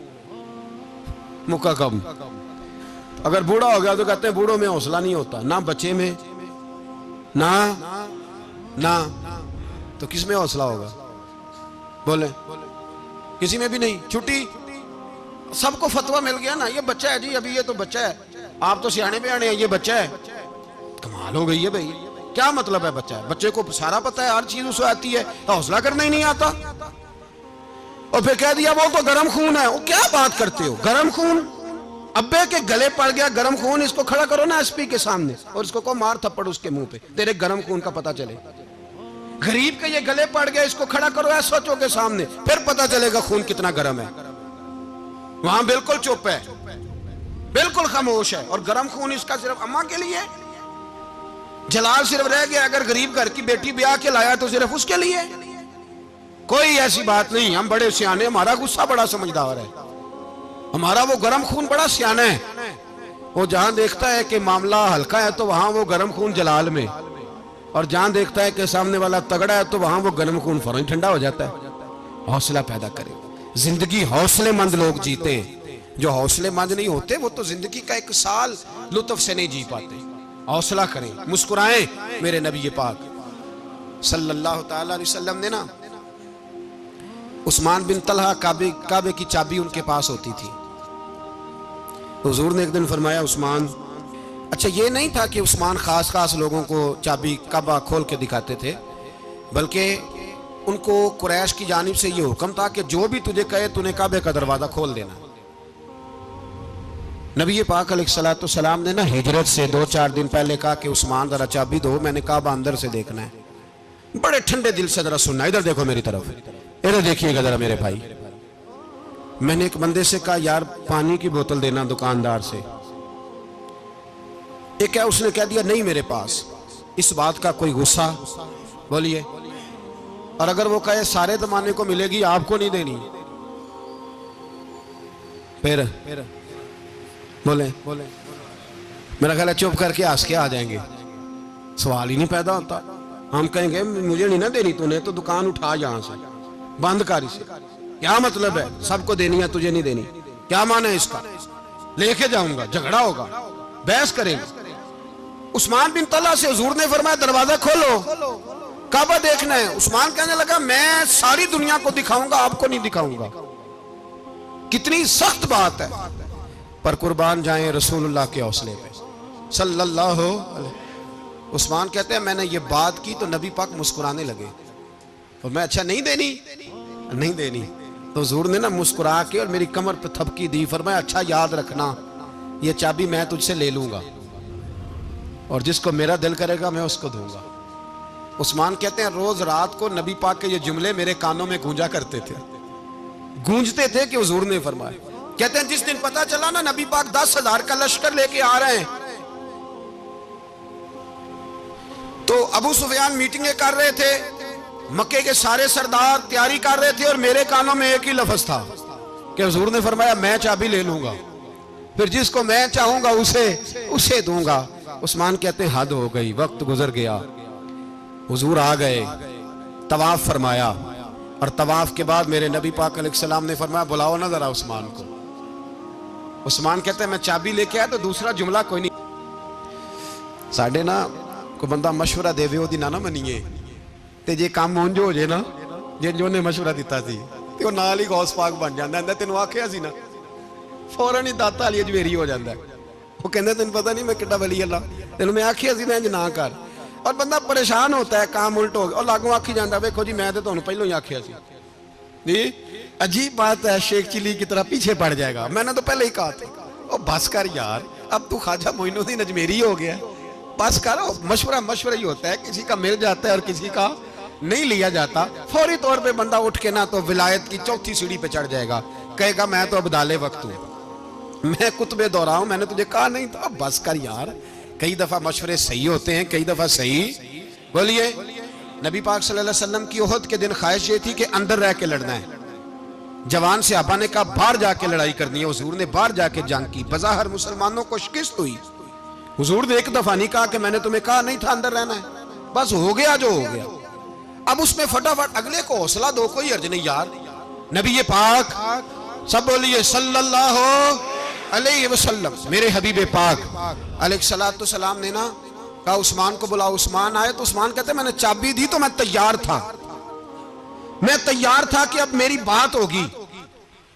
मुक्का कम। अगर बूढ़ा हो गया तो कहते हैं बूढ़ों में हौसला नहीं होता, ना बच्चे में ना ना, तो किस में हौसला होगा? बोले किसी में भी नहीं। छुट्टी, सबको फतवा मिल गया ना, ये बच्चा है जी, अभी ये तो बच्चा है, आप तो सियाने बियाने हैं, ये बच्चा है। कमाल हो गई है भाई, क्या मतलब है बच्चा है? बच्चे को सारा पता है, हर चीज उसे आती है, हौसला करना ही नहीं आता। और फिर कह दिया वो तो गर्म खून है। वो क्या बात करते हो, गर्म खून? अब्बे के गले पड़ गया गर्म खून, इसको खड़ा करो ना एसपी के सामने और इसको को मार थप्पड़ उसके मुंह पे, तेरे गर्म खून का पता चले। गरीब के ये गले पड़ गया, इसको खड़ा करो एसओ के सामने, फिर पता चलेगा खून कितना गर्म है। वहां बिल्कुल चुप है, बिल्कुल खामोश है। और गर्म खून इसका सिर्फ अम्मा के लिए, जलाल सिर्फ रह गया अगर गरीब घर की बेटी ब्याह के लाया तो सिर्फ उसके लिए। कोई ऐसी बात नहीं, हम बड़े सियाने, हमारा गुस्सा बड़ा समझदार है, हमारा वो गर्म खून बड़ा सियाना है। वो जहां देखता है कि मामला हल्का है तो वहां वो गर्म खून जलाल में, और जहां देखता है कि सामने वाला तगड़ा है तो वहां वो गर्म खून फौरन ठंडा हो जाता है। हौसला पैदा करें, जिंदगी हौसलेमंद लोग जीते हैं, जो हौसलेमंद नहीं होते वो तो जिंदगी का एक साल लुत्फ से नहीं जी पाते। हौसला करें, मुस्कुराएं। मेरे नबी पाक सल्लल्लाहु ताला अलैहि वसल्लम ने ना उस्मान बिन तलहा, काबे की चाबी उनके पास होती थी। तो हुजूर ने एक दिन फरमाया उस्मान, अच्छा ये नहीं था कि उस्मान खास खास लोगों को चाबी काबा खोल के दिखाते थे, बल्कि उनको कुरैश की जानिब से ये हुक्म था कि जो भी तुझे कहे तूने काबे का दरवाजा खोल देना। नबी पाक अलैहिस्सलाम ने ना हिजरत से 2-4 दिन पहले कहा कि उस्मान जरा चाबी दो, मैंने काबा अंदर से देखना है। बड़े ठंडे दिल से जरा सुनना, इधर देखो मेरी तरफ, इधर देखिएगा जरा मेरे भाई। मैंने एक बंदे से कहा यार पानी की बोतल देना दुकानदार से, एक क्या उसने कह दिया नहीं मेरे पास। इस बात का कोई गुस्सा? बोलिए। और अगर वो कहे सारे जमाने को मिलेगी आपको नहीं देनी, फिर बोले मेरा ख्याल है चुप करके हंस के आ जाएंगे, सवाल ही नहीं पैदा होता। हम कहेंगे मुझे नहीं ना देनी, तूने तो दुकान उठा यहां से, बंद कर इसे। क्या मतलब है सबको देनी है तुझे नहीं देनी? क्या माना है इसका? लेके जाऊंगा, झगड़ा होगा, बहस करेंगे। उस्मान बिन तलहा से हुजूर ने फरमाया दरवाजा खोलो, काबा देखना है। उस्मान कहने लगा मैं सारी दुनिया को दिखाऊंगा, आपको नहीं दिखाऊंगा। कितनी सख्त बात है, पर कुर्बान जाएं रसूलुल्लाह के हौसले पे सल्लल्लाहु अलैहि। उस्मान कहते हैं मैंने ये बात की तो नबी पाक मुस्कुराने लगे, और मैं अच्छा नहीं देनी, नहीं देनी। तो हुजूर ने ना मुस्कुरा के और मेरी कमर पे थपकी दी, फरमाया अच्छा याद रखना ये चाबी मैं तुझसे ले लूंगा, और जिसको मेरा दिल करेगा मैं उसको दूंगा। उस्मान कहते हैं रोज रात को नबी पाक के ये जुमले मेरे कानों में गूंजा करते थे, गूंजते थे कि हुजूर ने फरमाया। कहते हैं जिस दिन पता चला ना नबी पाक 10,000 का लश्कर लेके आ रहे हैं, तो अबू सुफियान मीटिंगें कर रहे थे, मक्के के सारे सरदार तैयारी कर रहे थे, और मेरे कानों में एक ही लफ्ज था कि हुजूर ने फरमाया मैं चाबी ले लूंगा, फिर जिसको मैं चाहूंगा उसे दूंगा। उस्मान कहते हैं हद हो गई, वक्त गुजर गया। हुजूर आ गए, तवाफ फरमाया, और तवाफ के बाद मेरे नबी पाक अलैहिस्सलाम ने फरमाया बुलाओ ना जरा उस्मान को। उस्मान कहते हैं मैं चाबी लेके आया तो दूसरा जुमला कोई नहीं। साढ़े ना कोई बंदा मशवरा देवे ओदी ना मनीए, ते जे काम उंज हो जाए ना जिंज उन्हें मशवरा दिता सी ते वो नाल ही गौस पाक बन जाता है। तेन आखिया सी ना, फौरन ही दाता वाली अजमेरी हो जाता है। वो कहते तेन पता नहीं मैं किड्डा वली अल्लाह, तेन मैं आखिया सी मैं इंज ना कर। और बंदा परेशान होता है, काम उल्ट हो गया, और लागू आखी जाता वेखो जी मैं तो तुहानू पहलों ही आखिया सी। जी अजीब बात है, शेख चिली की तरह पीछे पड़ जाएगा, मैंने तो पहले ही कहा था। ओ बस कर यार, अब तू ख्वाजा मोइनुद्दीन अजमेरी हो गया, बस कर। मशवरा ही होता है, किसी का मिल जाता है और किसी का नहीं लिया जाता। फौरी तौर पे बंदा उठ के ना तो विलायत की चौथी सीढ़ी पे चढ़ जाएगा, कहेगा मैं तो अब्दाले वक्त हूं, मैं कुतबे दौरा हूं, मैंने तुझे कहा नहीं था। अब बस कर यार, कई दफा मशवरे सही होते हैं, कई दफा सही। बोलिए। नबी पाक सल्लल्लाहु अलैहि वसल्लम की ओहद के दिन ख्वाहिश ये थी कि अंदर रह के लड़ना है। जवान सहाबा ने कहा बाहर जाके लड़ाई करनी है। हुजूर ने बाहर जाके जंग की, बज़ाहिर मुसलमानों को शिकस्त हुई। हुजूर ने एक दफा नहीं कहा कि मैंने तुम्हें कहा नहीं था अंदर रहना है, बस हो गया जो हो गया। अब उसमें फटाफट अगले को हौसला दो, कोई अर्ज नहीं यार, नबी पाक, सब बोलिए सल्लल्लाहु अलैहि वसल्लम, मेरे हबीब पाक अलैहिस्सलातु सलाम ने ना कहा उस्मान को बुलाओ। उस्मान आए तो उस्मान कहते मैंने चाबी दी तो मैं तैयार था, मैं तैयार था कि अब मेरी बात होगी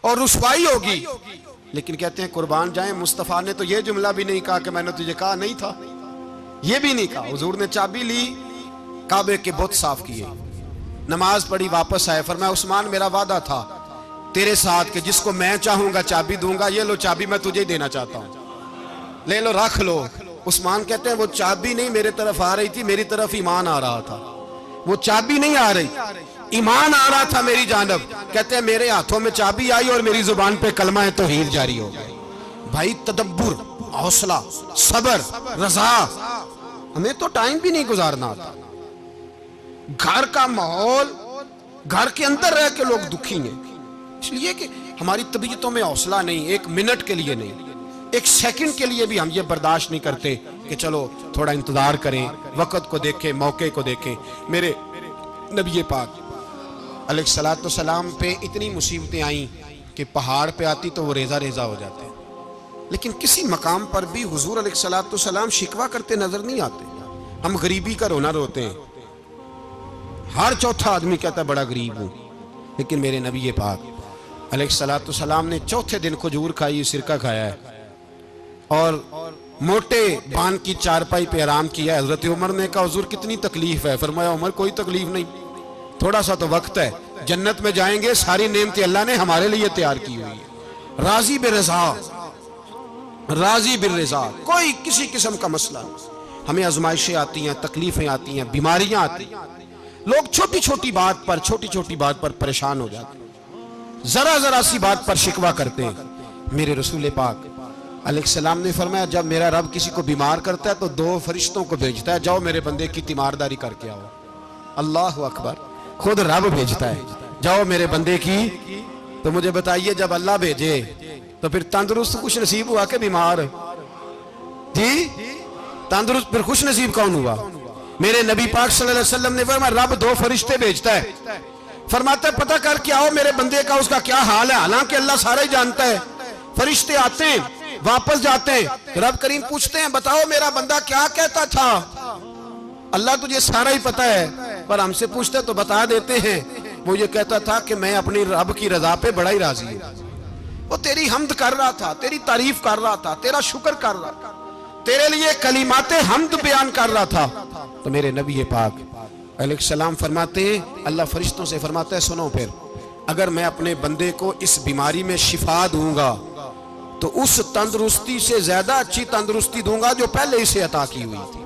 और रुसवाई होगी। लेकिन कहते हैं कुर्बान जाए, मुस्तफा ने तो यह जुमला भी नहीं कहा कि मैंने तुझे कहा नहीं था, यह भी नहीं कहा। हुजूर ने चाबी ली, काबे के बुत साफ किए, नमाज पढ़ी, वापस आए। फरमाया उस्मान मेरा वादा था तेरे साथ कि जिसको मैं चाहूंगा चाबी दूंगा, ये लो चाबी मैं तुझे देना चाहता हूं, ले लो रख लो। उस्मान कहते हैं वो चाबी नहीं मेरे तरफ आ रही थी, मेरी तरफ ईमान आ रहा था। वो चाबी नहीं आ रही, ईमान आ रहा था मेरी जानब। कहते हैं मेरे हाथों में चाबी आई और मेरी जुबान पे कलमा है तौहीद जारी हो गया। भाई तदब्बुर, हौसला, सबर, रजा, हमें तो टाइम भी नहीं गुजारना आता। घर का माहौल, घर के अंदर रह के लोग दुखी हैं, इसलिए कि हमारी तबीयतों में हौसला नहीं, एक मिनट के लिए नहीं, एक सेकंड के लिए भी हम ये बर्दाश्त नहीं करते कि चलो थोड़ा इंतजार करें, वक्त को देखें, मौके को देखें। मेरे नबी पाक अलैहिस्सलातु सलाम पे इतनी मुसीबतें आई कि पहाड़ पे आती तो वो रेजा रेजा हो जाते, लेकिन किसी मकाम पर भी हुजूर अलैहिस्सलातु सलाम शिकवा करते नजर नहीं आते। हम गरीबी का रोना रोते हैं, हर चौथा आदमी कहता है बड़ा गरीब हूं, लेकिन मेरे नबी पाक अलैहिस्सलातु सलाम ने चौथे दिन खजूर खाई, सिरका खाया है और मोटे बान की चारपाई पे आराम किया। हजरत उमर ने कहा हुजूर कितनी तकलीफ है? फरमाया उमर कोई तकलीफ नहीं, थोड़ा सा तो वक्त है, जन्नत में जाएंगे, सारी नेमतें अल्लाह ने हमारे लिए तैयार की हुई है। राजी बिरज़ा, राजी बिरज़ा, कोई किसी किस्म का मसला। हमें आजमाइशें आती हैं, तकलीफें आती हैं, बीमारियां आती हैं, लोग छोटी छोटी बात पर परेशान हो जाते हैं, जरा जरा सी बात पर शिकवा करते हैं। मेरे रसूल पाक अलैहिस्सलाम ने फरमाया जब मेरा रब किसी को बीमार करता है तो दो फरिश्तों को भेजता है, जाओ मेरे बंदे की तीमारदारी करके आओ। अल्लाह अकबर, खुद रब भेजता है, जाओ मेरे बंदे की। तो मुझे बताइए जब अल्लाह भेजे तो फिर तंदुरुस्त खुश नसीब हुआ के बीमार? जी तंदुरुस्त फिर खुश नसीब कौन हुआ? मेरे नबी पाक सल्लल्लाहु अलैहि वसल्लम ने फरमाया रब दो फरिश्ते भेजता है, फरमाता है पता करके आओ मेरे बंदे का उसका क्या हाल है। हालांकि अल्लाह सारा ही जानता है। फरिश्ते आते हैं, वापस जाते हैं, रब करीम पूछते हैं बताओ मेरा बंदा क्या कहता था? अल्लाह तुझे सारा ही पता है, पर हमसे पूछते तो बता देते हैं। वो ये कहता था कि मैं अपनी रब की रजा पे बड़ा ही राजी हूं। वो तेरी हमद कर रहा था, तेरी तारीफ कर रहा था, तेरा शुक्र कर रहा था, तेरे लिए कलिमाते हमद बयान कर रहा था। तो मेरे नबी पाक अलैहिस्सलाम फरमाते हैं, अल्लाह फरिश्तों से फरमाता है सुनो फिर, अगर मैं अपने बंदे को इस बीमारी में शिफा दूंगा तो उस तंदुरुस्ती से ज्यादा अच्छी तंदुरुस्ती दूंगा जो पहले इसे अता की हुई थी,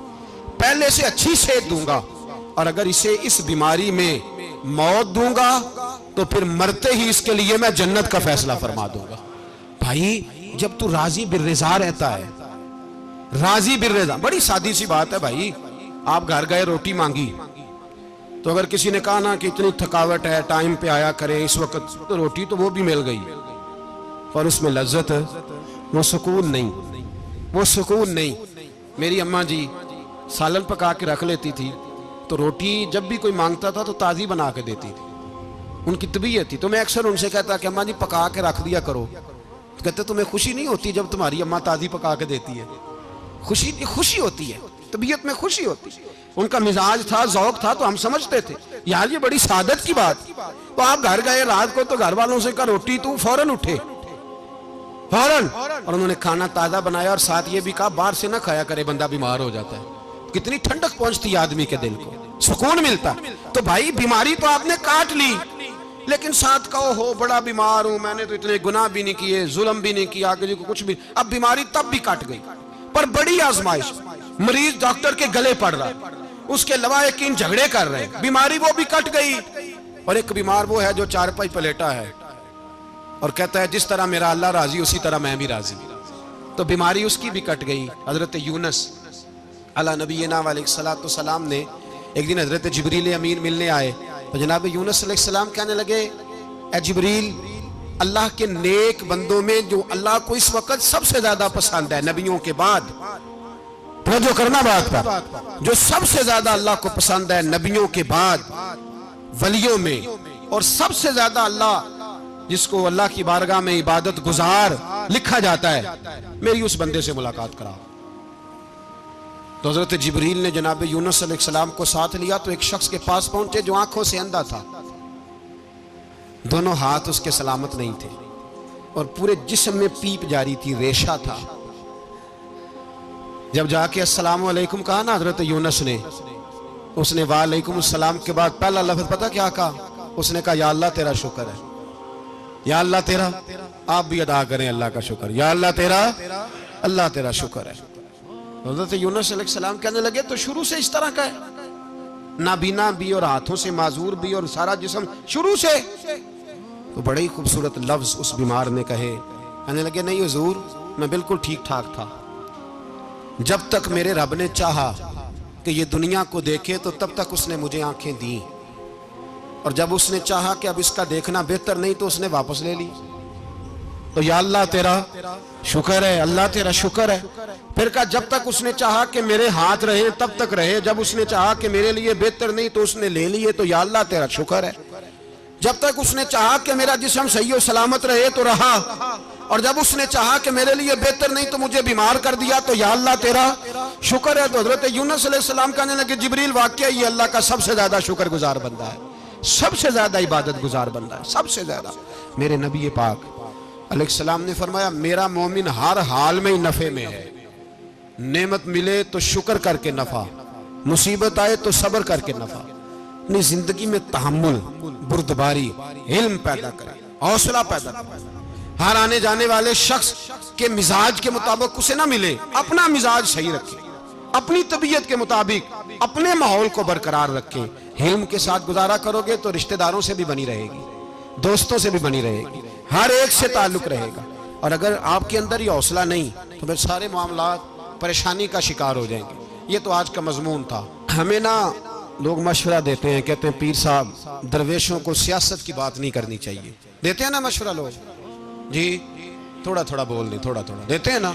पहले से अच्छी सेहत दूंगा। और अगर इसे इस बीमारी में मौत दूंगा तो फिर मरते ही इसके लिए मैं जन्नत का फैसला फरमा दूंगा। भाई जब तू राजी बिर्रिज़ा रहता है, राजी बिर्रिज़ा, बड़ी सादी सी बात है भाई। आप घर गए, रोटी मांगी, तो अगर किसी ने कहा ना कि इतनी थकावट है, टाइम पे आया करें इस वक्त, तो रोटी तो वो भी मिल गई, पर उसमें लज्जत, वो सुकून नहीं, वो सुकून नहीं। मेरी अम्मा जी सालन पका के रख लेती थी, तो रोटी जब भी कोई मांगता था तो ताज़ी बना के देती थी, उनकी तबीयत थी। तो मैं अक्सर उनसे कहता कि अम्मा जी पका के रख दिया करो। तो कहते तुम्हें खुशी नहीं होती जब तुम्हारी अम्मा ताज़ी पका के देती है? खुशी, खुशी होती है, तबीयत में खुशी होती है। उनका मिजाज था, जौक था, तो हम समझते थे यार ये बड़ी सादत की बात। तो आप घर गए रात को, तो घर वालों से कहा रोटी, तू फौरन उठे, फौरन। और उन्होंने खाना ताजा बनाया और साथ ये भी कहा बाहर से ना खाया करे, बंदा बीमार हो जाता है। कितनी ठंडक पहुंचती है आदमी के दिल को, सुकून मिलता। तो भाई बीमारी तो आपने काट ली, लेकिन साथ कहो हो बड़ा बीमार हूं, मैंने तो इतने गुनाह भी नहीं किए, जुल्म भी नहीं किया, किसी को कुछ भी। अब बीमारी तब भी काट गई, पर बड़ी आजमाइश, मरीज डॉक्टर के गले पड़ रहा है, उसके लवाहिकीन झगड़े कर रहे हैं, बीमारी वो भी कट गई। और एक बीमार वो है जो चारपाई पलेटा है और कहता है जिस तरह मेरा अल्लाह राजी उसी तरह मैं भी राजी। तो बीमारी उसकी भी कट गई। हजरत यूनुस अला नबीना अलैहिस्सलातु सलाम ने एक दिन हजरत जिब्रील अमीन मिलने आए, तो जनाब यूनुस अलैहिस्सलाम कहने लगे ए जिब्रील, अल्लाह के नेक बंदों में जो अल्लाह को इस वक्त सबसे ज्यादा पसंद है नबियों के बाद, जो करना बात पर, जो सबसे ज्यादा अल्लाह को पसंद है नबियों के बाद वलियों में, और सबसे ज्यादा अल्लाह जिसको अल्लाह की बारगाह में इबादत गुजार लिखा जाता है, मेरी उस बंदे से मुलाकात कराओ। तो हजरत जिब्रील ने जनाब यूनुस अलैहिस्सलाम को साथ लिया तो एक शख्स के पास पहुंचे जो आंखों से अंधा था, दोनों हाथ उसके सलामत नहीं थे और पूरे जिस्म में पीप जारी थी, रेशा था। जब जाके अस्सलाम वालेकुम कहा ना हजरत यूनुस ने, उसने वालेकुम अस्सलाम के बाद पहला लफ्ज पता क्या कहा? उसने कहा या अल्लाह तेरा शुक्र है, या अल्लाह तेरा, आप भी अदा करें अल्लाह का शुक्र, या अल्लाह तेरा, अल्लाह तेरा शुक्र है। हजरत यूनुस अलैहिस्सलाम कहने लगे तो शुरू से इस तरह का है, नाबीना भी और हाथों से माजूर भी और सारा जिस्म शुरू से। तो बड़े ही खूबसूरत लफ्ज उस बीमार ने कहे। कहने लगे नहीं हुजूर, मैं बिल्कुल ठीक ठाक था, जब तक मेरे रब ने चाहा कि ये दुनिया को देखे तो तब तक उसने मुझे आंखें दी, और जब उसने चाहा कि अब इसका देखना बेहतर नहीं तो उसने वापस ले ली। तो या अल्लाह तेरा शुक्र है, अल्लाह तेरा शुक्र है। फिर कहा जब तक उसने चाहा कि मेरे हाथ रहे तब तक रहे, जब उसने चाहा कि मेरे लिए बेहतर नहीं तो उसने ले लिए, तो या अल्लाह तेरा शुक्र है। जब तक उसने चाहा कि मेरा जिस्म सही और सलामत रहे तो रहा, और जब उसने चाहा कि मेरे लिए बेहतर नहीं तो मुझे बीमार कर दिया, तो या अल्लाह तेरा शुक्र है। तो हजरत यूनुस अलैहिस्सलाम कहने लगे जिब्रील वाकई ये अल्लाह का सबसे ज्यादा शुक्रगुजार बंदा है, सबसे ज्यादा इबादत गुजार बंदा है, सबसे ज्यादा। मेरे नबी पाक अलैहिस्सलाम ने फरमाया मेरा मोमिन हर हाल में ही नफे में है, नेमत मिले तो शुक्र करके नफा, मुसीबत आए तो सब्र करके नफा। अपनी जिंदगी में तहम्मुल, बुर्दबारी, इल्म पैदा करे, हौसला पैदा करे। हर आने जाने वाले शख्स के मिजाज के मुताबिक उसे ना मिले, अपना मिजाज सही रखे, अपनी तबीयत के मुताबिक अपने माहौल को बरकरार रखे। हिल्म के साथ गुजारा करोगे तो रिश्तेदारों से भी बनी रहेगी, दोस्तों से भी बनी रहेगी, हर एक से ताल्लुक रहेगा। और अगर आपके अंदर ये हौसला नहीं तो फिर सारे मामला परेशानी का शिकार हो जाएंगे। ये तो आज का मजमून था। हमें ना लोग मशवरा देते हैं, कहते हैं पीर साहब दरवेशों को सियासत की बात नहीं करनी चाहिए, देते हैं ना मशवरा लोग जी, थोड़ा थोड़ा बोल दें, थोड़ा थोड़ा देते हैं ना।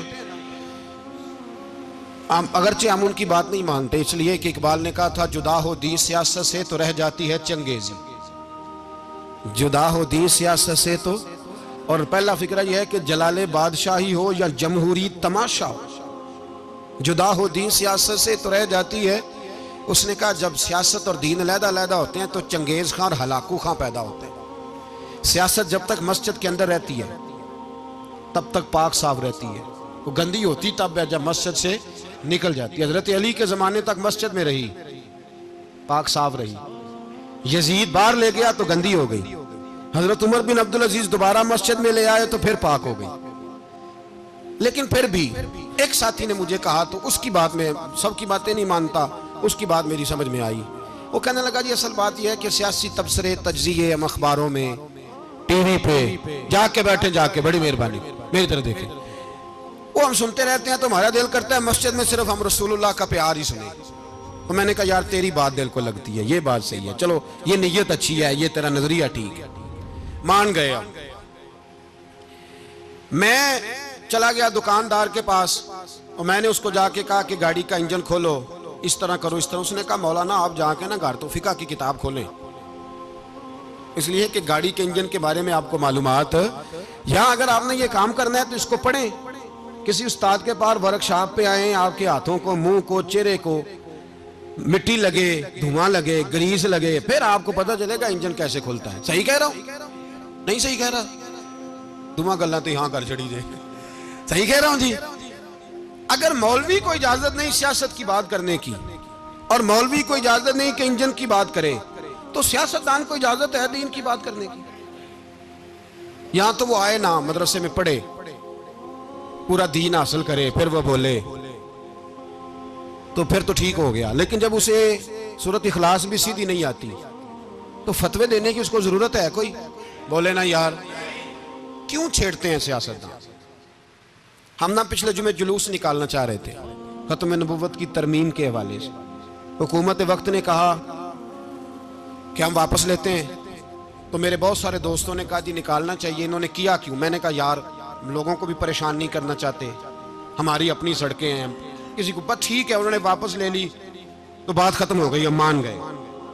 अगरचे हम उनकी बात नहीं मानते, इसलिए कि इकबाल ने कहा था जुदा हो दी सियासत से तो रह जाती है चंगेजी, जुदा हो दी सियासत से तो। और पहला फिक्रा यह है कि जलाले बादशाही हो या जमहूरी तमाशा हो, जुदा हो दीन सियासत से तो रह जाती है। उसने कहा जब सियासत और दीन अलहदा होते हैं तो चंगेज खां और हलाकू खां पैदा होते हैं। सियासत जब तक मस्जिद के अंदर रहती है तब तक पाक साफ रहती है, वो गंदी होती तब है जब मस्जिद से निकल जाती है। हजरत अली के ज़माने तक मस्जिद में रही, पाक साफ रही। यजीद बाहर ले गया तो गंदी हो गई। हजरत उमर बिन अब्दुल अजीज दोबारा मस्जिद में ले आए तो फिर पाक हो गई। लेकिन फिर भी एक साथी ने मुझे कहा, तो उसकी बात में सबकी बातें नहीं मानता, उसकी बात मेरी समझ में आई। वो कहने लगा जी असल बात यह है कि सियासी तबसरे तज्जिए हम अखबारों में टीवी पे जाके बैठे, जाके बड़ी मेहरबानी मेरी तरह देखें, वो हम सुनते रहते हैं तो हमारा दिल करता है मस्जिद में सिर्फ हम रसूलुल्लाह का प्यार ही सुने। तो मैंने कहा यार तेरी बात दिल को लगती है, ये बात सही है, चलो ये नीयत अच्छी है, ये तेरा नजरिया ठीक है, मान गया। मैं चला गया दुकानदार के पास और मैंने उसको जाके कहा कि गाड़ी का इंजन खोलो, इस तरह करो, इस तरह। उसने कहा मौलाना आप जाके ना घर तो फिका की किताब खोलें, इसलिए कि गाड़ी के इंजन के बारे में आपको मालूमात, या अगर आपने ये काम करना है तो इसको पढ़ें, किसी उस्ताद के पास वर्कशॉप पे आए, आपके हाथों को, मुंह को, चेहरे को मिट्टी लगे, धुआं लगे, ग्रीस लगे, फिर आपको पता चलेगा इंजन कैसे खुलता है। सही कह रहा हूं? नहीं सही कह रहा? धुआं गल्ला तो यहां कर छड़ी दे, सही कह रहा हूं जी। अगर मौलवी को इजाजत नहीं सियासत की बात करने की, और मौलवी को इजाजत नहीं कि इंजन की बात करे, तो सियासतदान को इजाजत है दीन की बात करने की। यहां तो वो आए ना, मदरसे में पढ़े, पूरा दीन हासिल करे, फिर वो बोले तो फिर तो ठीक हो गया। लेकिन जब उसे सूरत इखलास भी सीधी नहीं आती तो फतवे देने की उसको जरूरत है कोई? बोले ना यार क्यों छेड़ते हैं सियासतदान। हम ना पिछले जुमे जुलूस निकालना चाह रहे थे खत्म नबुव्वत की तरमीम के हवाले से। हुकूमत वक्त ने कहा कि हम वापस लेते हैं, तो मेरे बहुत सारे दोस्तों ने कहा जी निकालना चाहिए। इन्होंने किया क्यों? मैंने कहा यार लोगों को भी परेशान नहीं करना चाहते, हमारी अपनी सड़कें हैं, किसी को ठीक है। उन्होंने वापस ले ली तो बात खत्म हो गई, हम मान गए।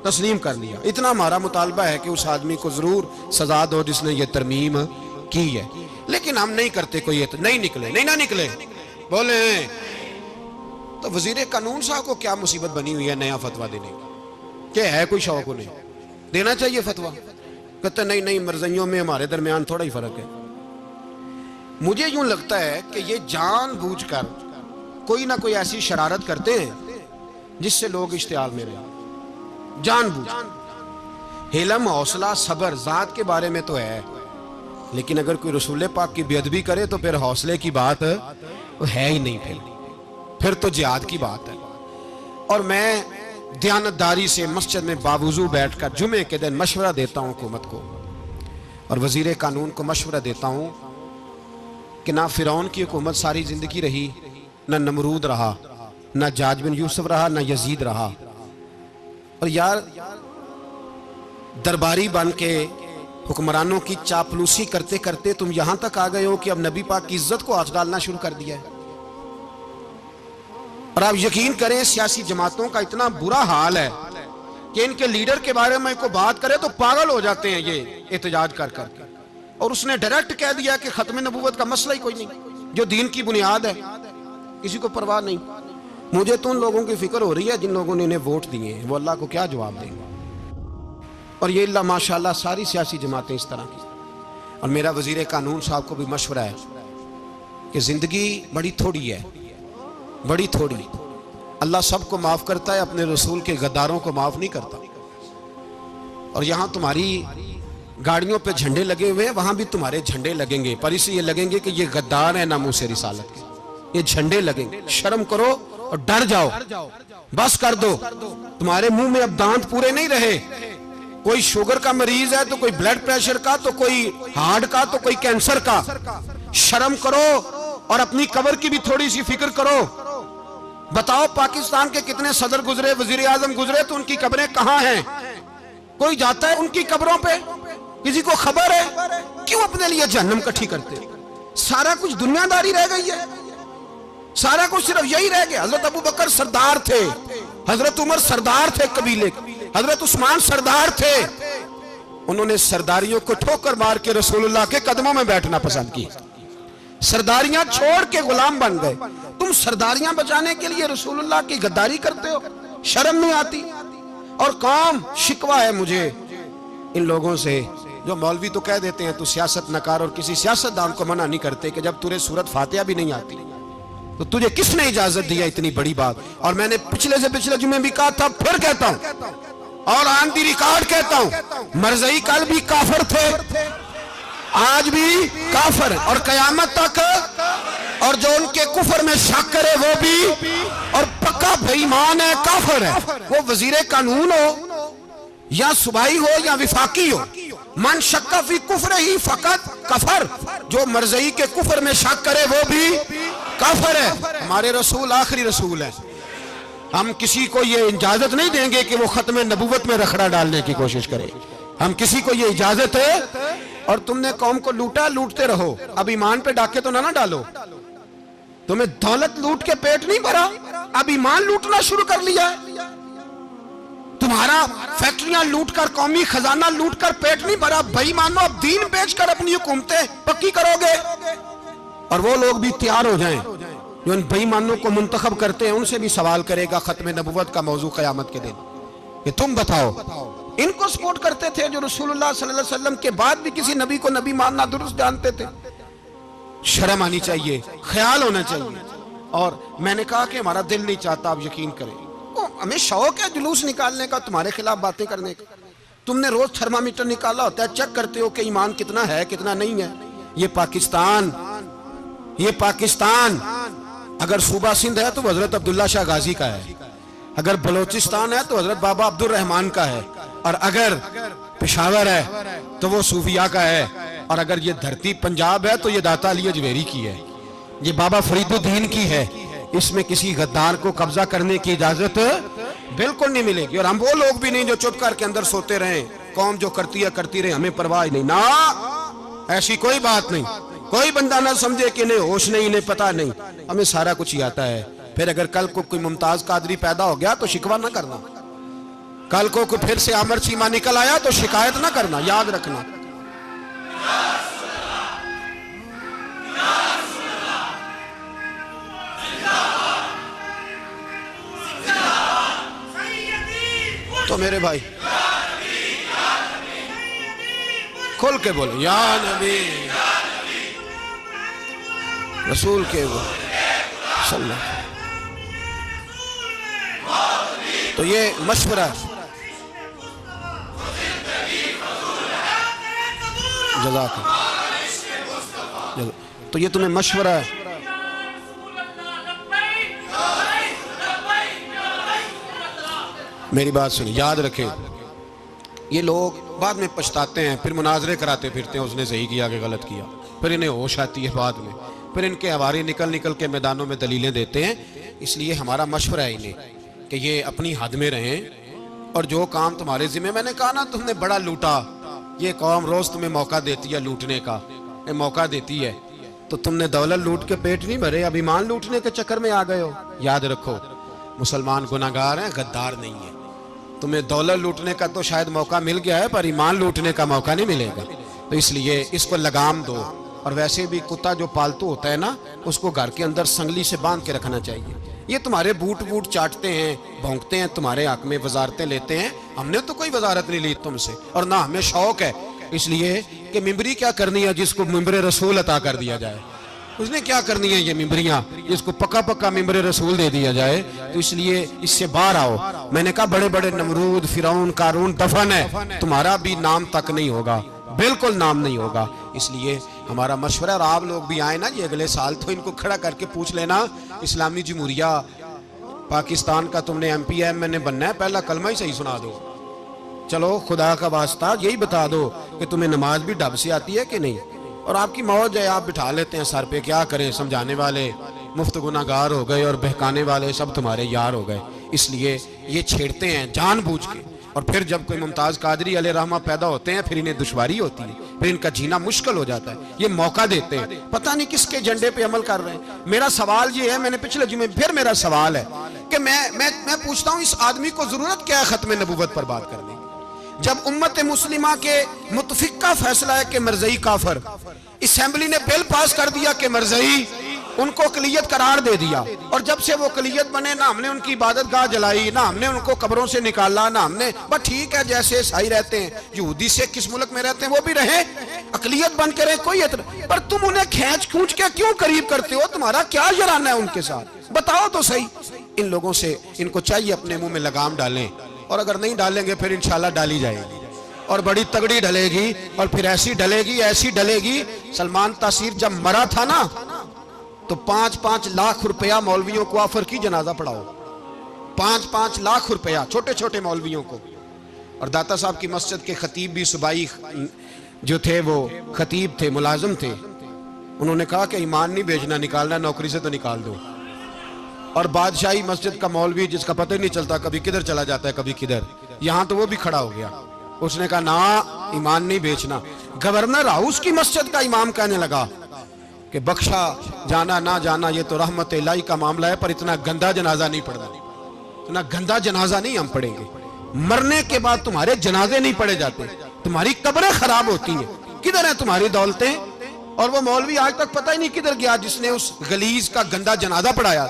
तस्लीम कर लिया। इतना हमारा मुतालबा है कि उस आदमी को जरूर सजा दो जिसने ये तरमीम की है, लेकिन हम नहीं करते। कोई नहीं निकले, नहीं ना निकले बोले। तो वजीर कानून साहब को क्या मुसीबत बनी हुई है नया फतवा देने की? क्या है कोई शौक उन्हें देना चाहिए फतवा? कहते नहीं नहीं, मर्जियों में हमारे दरमियान थोड़ा ही फर्क है। मुझे यूं लगता है कि ये जानबूझकर कोई ना कोई ऐसी शरारत करते हैं जिससे लोग इश्तियाल में रहे। जानबूझ हिलम, हौसला, सबर जात के बारे में तो है, लेकिन अगर कोई रसूल पाक की बेअदबी करे तो फिर हौसले की बात है ही नहीं, फिर तो जिहाद की बात है। और मैं दयानतदारी से मस्जिद में बावजूद बैठकर जुमे के दिन मशवरा देता हूं हुकूमत को और वजीर कानून को मशवरा देता हूं कि ना फिरौन की हुकूमत सारी जिंदगी रही, ना नमरूद रहा, ना जाज बिन यूसुफ रहा, ना यजीद रहा। और यार दरबारी बन के हुक्मरानों की चापलूसी करते करते तुम यहां तक आ गए हो कि अब नबी पाक की इज्जत को हाथ डालना शुरू कर दिया है। और आप यकीन करें सियासी जमातों का इतना बुरा हाल है कि इनके लीडर के बारे में कोई बात करे तो पागल हो जाते हैं ये एहतजाज कर करके। और उसने डायरेक्ट कह दिया कि खत्म नबूवत का मसला ही कोई नहीं, जो दीन की बुनियाद है, किसी को परवाह नहीं। मुझे तो उन लोगों की फिक्र हो रही है जिन लोगों ने इन्हें वोट दिए हैं, वो अल्लाह को क्या जवाब देंगे। और ये अल्लाह माशाल्लाह सारी सियासी जमातें इस तरह की। और मेरा वजीर कानून साहब को भी मशवरा है कि जिंदगी बड़ी थोड़ी है, बड़ी थोड़ी। अल्लाह सबको माफ करता है, अपने रसूल के गद्दारों को माफ नहीं करता। और यहां तुम्हारी गाड़ियों पे झंडे लगे हुए हैं, वहां भी तुम्हारे झंडे लगेंगे, पर इसलिए लगेंगे कि ये गद्दार है नामूस रिसालत के। ये झंडे लगेंगे। शर्म करो और डर जाओ, बस कर दो। तुम्हारे मुंह में अब दांत पूरे नहीं रहे। कोई शुगर का मरीज है तो कोई ब्लड प्रेशर का, तो कोई हार्ट का, तो कोई कैंसर का। शर्म करो और अपनी कब्र की भी थोड़ी सी फिक्र करो। बताओ पाकिस्तान के कितने सदर गुजरे, वजीर आजम गुजरे, तो उनकी कब्रें कहां हैं? कोई जाता है उनकी कब्रों पे? किसी को खबर है? क्यों अपने लिए जहन्नम इकट्ठी करते? सारा कुछ दुनियादारी रह गई है, सारा कुछ सिर्फ यही रह गया। हजरत अबू बकर सरदार थे, हजरत उमर सरदार थे कबीले, हजरत उस्मान सरदार थे। उन्होंने सरदारियों को ठोकर मार के रसूलुल्लाह के कदमों में बैठना पसंद किया। सरदारियां छोड़ के गुलाम बन गए। तुम सरदारियां बचाने के लिए रसूलुल्लाह की गद्दारी करते हो, शर्म नहीं आती? और काम शिकवा है मुझे इन लोगों से जो मौलवी तो कह देते हैं तू सियासत न कर, और किसी सियासतदान को मना नहीं करते कि जब तुझे सूरत फातिहा भी नहीं आती तो तुझे किसने इजाजत दी है इतनी बड़ी बात। और मैंने पिछले से पिछले जुमे भी कहा था, फिर कहता हूं और ऑन दी रिकॉर्ड कहता हूं, मरज़ई कल भी काफिर थे, आज भी काफिर और कयामत तक। और जो उनके कुफर में शक करे वो भी, और पक्का बेईमान है, काफिर है। वो वजीर कानून हो या सुबाई हो या विफाकी हो, मन शक्का फी कुफर ही फकत कफर। जो मरज़ई के कुफर में शक करे वो भी काफिर है। हमारे रसूल आखिरी रसूल है। हम किसी को ये इजाजत नहीं देंगे कि वो खत्म नबूवत में रखड़ा डालने की कोशिश करे। हम किसी को ये इजाजत है। और तुमने कौम को लूटा, लूटते रहो। अब ईमान पे डाके तो ना डालो। तुम्हें दौलत लूट के पेट नहीं भरा, अब ईमान लूटना शुरू कर लिया है। तुम्हारा फैक्ट्रियां लूटकर, कौमी खजाना लूटकर पेट नहीं भरा। भाई मानो अब दीन बेचकर अपनी हुकूमतें पक्की करोगे। और वो लोग भी तैयार हो जाएं जो इन बेईमानों को मुंतखब करते हैं, उनसे भी सवाल करेगा खत्म नबुव्वत का मौजू क़यामत के दिन कि तुम बताओ। इनको सपोर्ट करते थे जो रसूलुल्लाह सल्लल्लाहु अलैहि वसल्लम के बाद भी किसी नबी को नबी मानना दुरुस्त जानते थे। शर्म आनी चाहिए, ख्याल होना चाहिए। और मैंने कहा कि हमारा दिल नहीं चाहता, आप यकीन करें, हमें शौक है जुलूस निकालने का, तुम्हारे खिलाफ बातें करने का। तुमने रोज थर्मामीटर निकाला होता है, चेक करते हो कि ईमान कितना है कितना नहीं है। ये पाकिस्तान अगर सूबा सिंध है तो हजरत अब्दुल्ला शाह गाजी का है, अगर बलोचिस्तान है तो हजरत बाबा अब्दुल रहमान का है, और अगर पेशावर है तो वो सूफिया का है, और अगर ये धरती पंजाब है तो ये दाता अली अजमेरी की है, ये बाबा फरीदुद्दीन की है। इसमें किसी गद्दार को कब्जा करने की इजाजत बिल्कुल नहीं मिलेगी। और हम वो लोग भी नहीं जो चुप करके अंदर सोते रहे, कौम जो करती है करती रहे, हमें परवाह नहीं। ना, ऐसी कोई बात नहीं। कोई बंदा ना समझे कि इन्हें होश नहीं, इन्हें पता नहीं, हमें सारा कुछ ही आता है। फिर अगर कल को कोई मुमताज कादरी पैदा हो गया तो शिकवा ना करना, कल को कोई फिर से आमर चीमा निकल आया तो शिकायत ना करना, याद रखना। तो मेरे भाई खोल के बोले या नबी रसूल के वो सल्लल्लाहु। तो ये मशवरा जज़ाक, तो ये तुम्हें मशवरा है। मेरी बात सुनिए, याद रखें, ये लोग बाद में पछताते हैं, फिर मुनाजरे कराते फिरते हैं, उसने सही किया कि गलत किया, फिर इन्हें होश आती है बाद में, फिर इनके हवारी निकल निकल के मैदानों में दलीलें देते हैं। इसलिए हमारा मशवरा है इन्हें कि ये अपनी हद में रहें और जो काम तुम्हारे जिम्मे, मैंने कहा ना तुमने बड़ा लूटा, ये कौम रोज तुम्हें मौका देती है लूटने का, ये मौका देती है, तो तुमने दौलत लूट के पेट नहीं भरे, अब ईमान लूटने के चक्कर में आ गए हो। याद रखो, मुसलमान गुनाहगार हैं, गद्दार नहीं है। तुम्हें दौलत लूटने का तो शायद मौका मिल गया है, पर ईमान लूटने का मौका नहीं मिलेगा। तो इसलिए इसको लगाम दो। और वैसे भी कुत्ता जो पालतू होता है ना, उसको घर के अंदर संगली से बांध के रखना चाहिए। ये तुम्हारे बूट बूट चाटते हैं, भौंकते हैं, तुम्हारे हक में वजारतें लेते हैं। हमने तो कोई वजारत नहीं ली तुमसे, और ना हमें शौक है इसलिए कि मिंबरी क्या करनी है जिसको मिंबर रसूल अता कर दिया जाए। उसने क्या करनी है ये मिंबरियां जिसको पक्का पक्का मिंबर रसूल दे दिया जाए। तो इसलिए इससे बाहर आओ। मैंने कहा बड़े बड़े नमरूद, फिरौन, कारून दफन है, तुम्हारा भी नाम तक नहीं होगा, बिल्कुल नाम नहीं होगा। इसलिए हमारा मशवरा, और आप लोग भी आए ना ये अगले साल, तो इनको खड़ा करके पूछ लेना, इस्लामी जमहूरिया पाकिस्तान का तुमने MPM बनना है, पहला कलमा ही सही सुना दो। चलो खुदा का वास्ता यही बता दो कि तुम्हें नमाज भी ढब से आती है कि नहीं। और आपकी मौज है, आप बिठा लेते हैं सर पे, क्या करें, समझाने वाले मुफ्त गुनाहगार हो गए और बहकाने वाले सब तुम्हारे यार हो गए। इसलिए ये छेड़ते हैं जानबूझ के। और फिर जब कोई मुमताज कादरी अलैहिर्रहमा पैदा होते हैं, फिर इन्हें दुश्वारी होती है, फिर इनका जीना मुश्किल हो जाता है। ये मौका देते हैं, पता नहीं किसके झंडे पे अमल कर रहे हैं। मेरा सवाल ये है, मैंने पिछले जुमे फिर मेरा सवाल है कि मैं पूछता हूँ, इस आदमी को जरूरत क्या है खत्म नबूवत पर बात करने की, जब उम्मत मुस्लिमा के मुतफिक का फैसला है कि मरज़ई काफर, असेंबली ने बिल पास कर दिया कि मरज़ई, उनको अक़लियत करार दे दिया। और जब से वो अक़लियत बने, ना हमने उनकी इबादत गाह जलाई, ना हमने उनको कब्रों से निकाला, ना हमने, बस ठीक है जैसे ईसाई रहते हैं, यहूदी से किस मुल्क में रहते हैं वो भी रहे, अक़लियत बन के रहे, कोई पर तुम उन्हें खींच खूंच के क्यों करीब करते हो? तुम्हारा क्या जराना है उनके साथ, बताओ तो सही। इन लोगों से इनको चाहिए अपने मुंह में लगाम डालें, और अगर नहीं डालेंगे फिर इंशाल्लाह डाली जाएगी, और बड़ी तगड़ी डलेगी, और फिर ऐसी डलेगी, ऐसी डलेगी। सलमान तासीर जब मरा था ना, तो 5-5 लाख रुपया मौलवियों को ऑफर की जनाजा पढ़ाओ, 5-5 लाख रुपया छोटे छोटे मौलवियों को। और दाता साहब की मस्जिद के खतीब भी सुबाई जो थे, वो खतीब थे, मुलाजिम थे, उन्होंने कहा कि ईमान नहीं बेचना, निकालना, नौकरी से तो निकाल दो। और बादशाही मस्जिद का मौलवी जिसका पता ही नहीं चलता, कभी किधर चला जाता है कभी किधर, यहाँ तो वो भी खड़ा हो गया, उसने कहा ना ईमान नहीं बेचना। गवर्नर हाउस की मस्जिद का इमाम कहने लगा कि बख्शा जाना ना जाना ये तो रहमत इलाही का मामला है, पर इतना गंदा जनाजा नहीं पढ़ना, इतना गंदा जनाजा नहीं हम पढ़ेंगे। मरने के बाद तुम्हारे जनाजे नहीं पढ़े जाते, तुम्हारी कब्रें खराब होती हैं, किधर है तुम्हारी दौलतें? और वो मौलवी आज तक पता ही नहीं किधर गया जिसने उस गलीज का गंदा जनाजा पढ़ाया।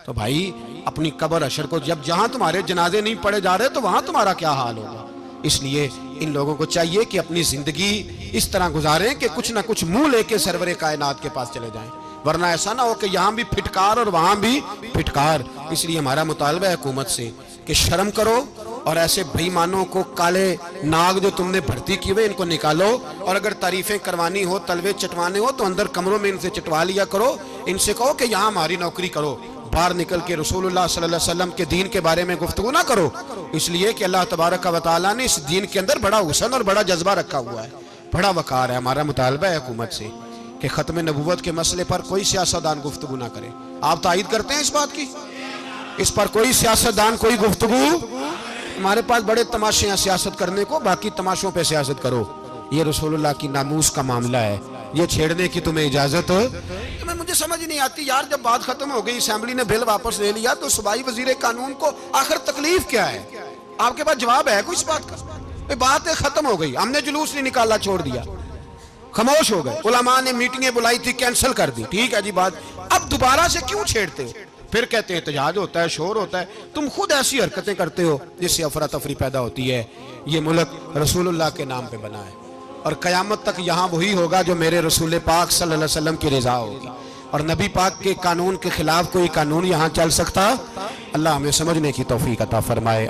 तो भाई अपनी कब्र अशर को, जब जहां तुम्हारे जनाजे नहीं पढ़े जा रहे तो वहां तुम्हारा क्या हाल होगा। इसलिए इन लोगों को चाहिए कि अपनी जिंदगी इस तरह गुजारें कि कुछ ना कुछ मुंह लेके सरवरे कायनात के पास चले जाएं, वरना ऐसा ना हो कि यहाँ भी फिटकार और वहां भी फिटकार। इसलिए हमारा मुतालबा है हुकूमत से कि शर्म करो, और ऐसे बेईमानों को, काले नाग जो तुमने भर्ती किए हुए, इनको निकालो। और अगर तारीफें करवानी हो, तलवे चटवाने हो, तो अंदर कमरों में इनसे चटवा लिया करो। इनसे कहो कि यहाँ हमारी नौकरी करो, बाहर निकल के रसूलुल्लाह सल्लल्लाहु अलैहि वसल्लम के दीन के बारे में गुफ्तगू ना करो। इसलिए कि अल्लाह तबारक व तआला ने इस दीन के अंदर बड़ा हुस्न और बड़ा जज्बा रखा हुआ है, बड़ा वकार है। हमारा मुतालबा है हुकूमत से कि खत्म नबूवत के मसले पर कोई सियासतदान गुफ्तगू ना करे। आप तायद करते हैं इस बात की? इस पर कोई सियासतदान, कोई गुफ्तगू? हमारे पास बड़े तमाशे हैं सियासत करने को, बाकी तमाशों पे सियासत करो। ये रसूलुल्लाह की नामूस का मामला है, ये छेड़ने की तुम्हें इजाजत? मैं मुझे समझ नहीं आती यार, जब बात खत्म हो गई, असेंबली ने बिल वापस ले लिया, तो सूबाई वजीर कानून को आखिर तकलीफ क्या है? आपके पास जवाब है कुछ बात का? बात खत्म हो गई, हमने जुलूस नहीं निकाला, छोड़ दिया, खामोश हो गए। उलमा ने मीटिंगें बुलाई थी, कैंसिल कर दी, ठीक है जी बात। अब दोबारा से क्यों छेड़ते हो? फिर कहते हैं एहतजाज होता है, शोर होता है। तुम खुद ऐसी हरकतें करते हो जिससे अफरा तफरी पैदा होती है। ये मुल्क रसूलुल्लाह के नाम पे बना है और क़यामत तक यहाँ वही होगा जो मेरे रसूल पाक सल्लल्लाहु अलैहि वसल्लम की रज़ा होगी। और नबी पाक के कानून के खिलाफ कोई कानून यहाँ चल सकता? अल्लाह हमें समझने की तौफीक अता फरमाए।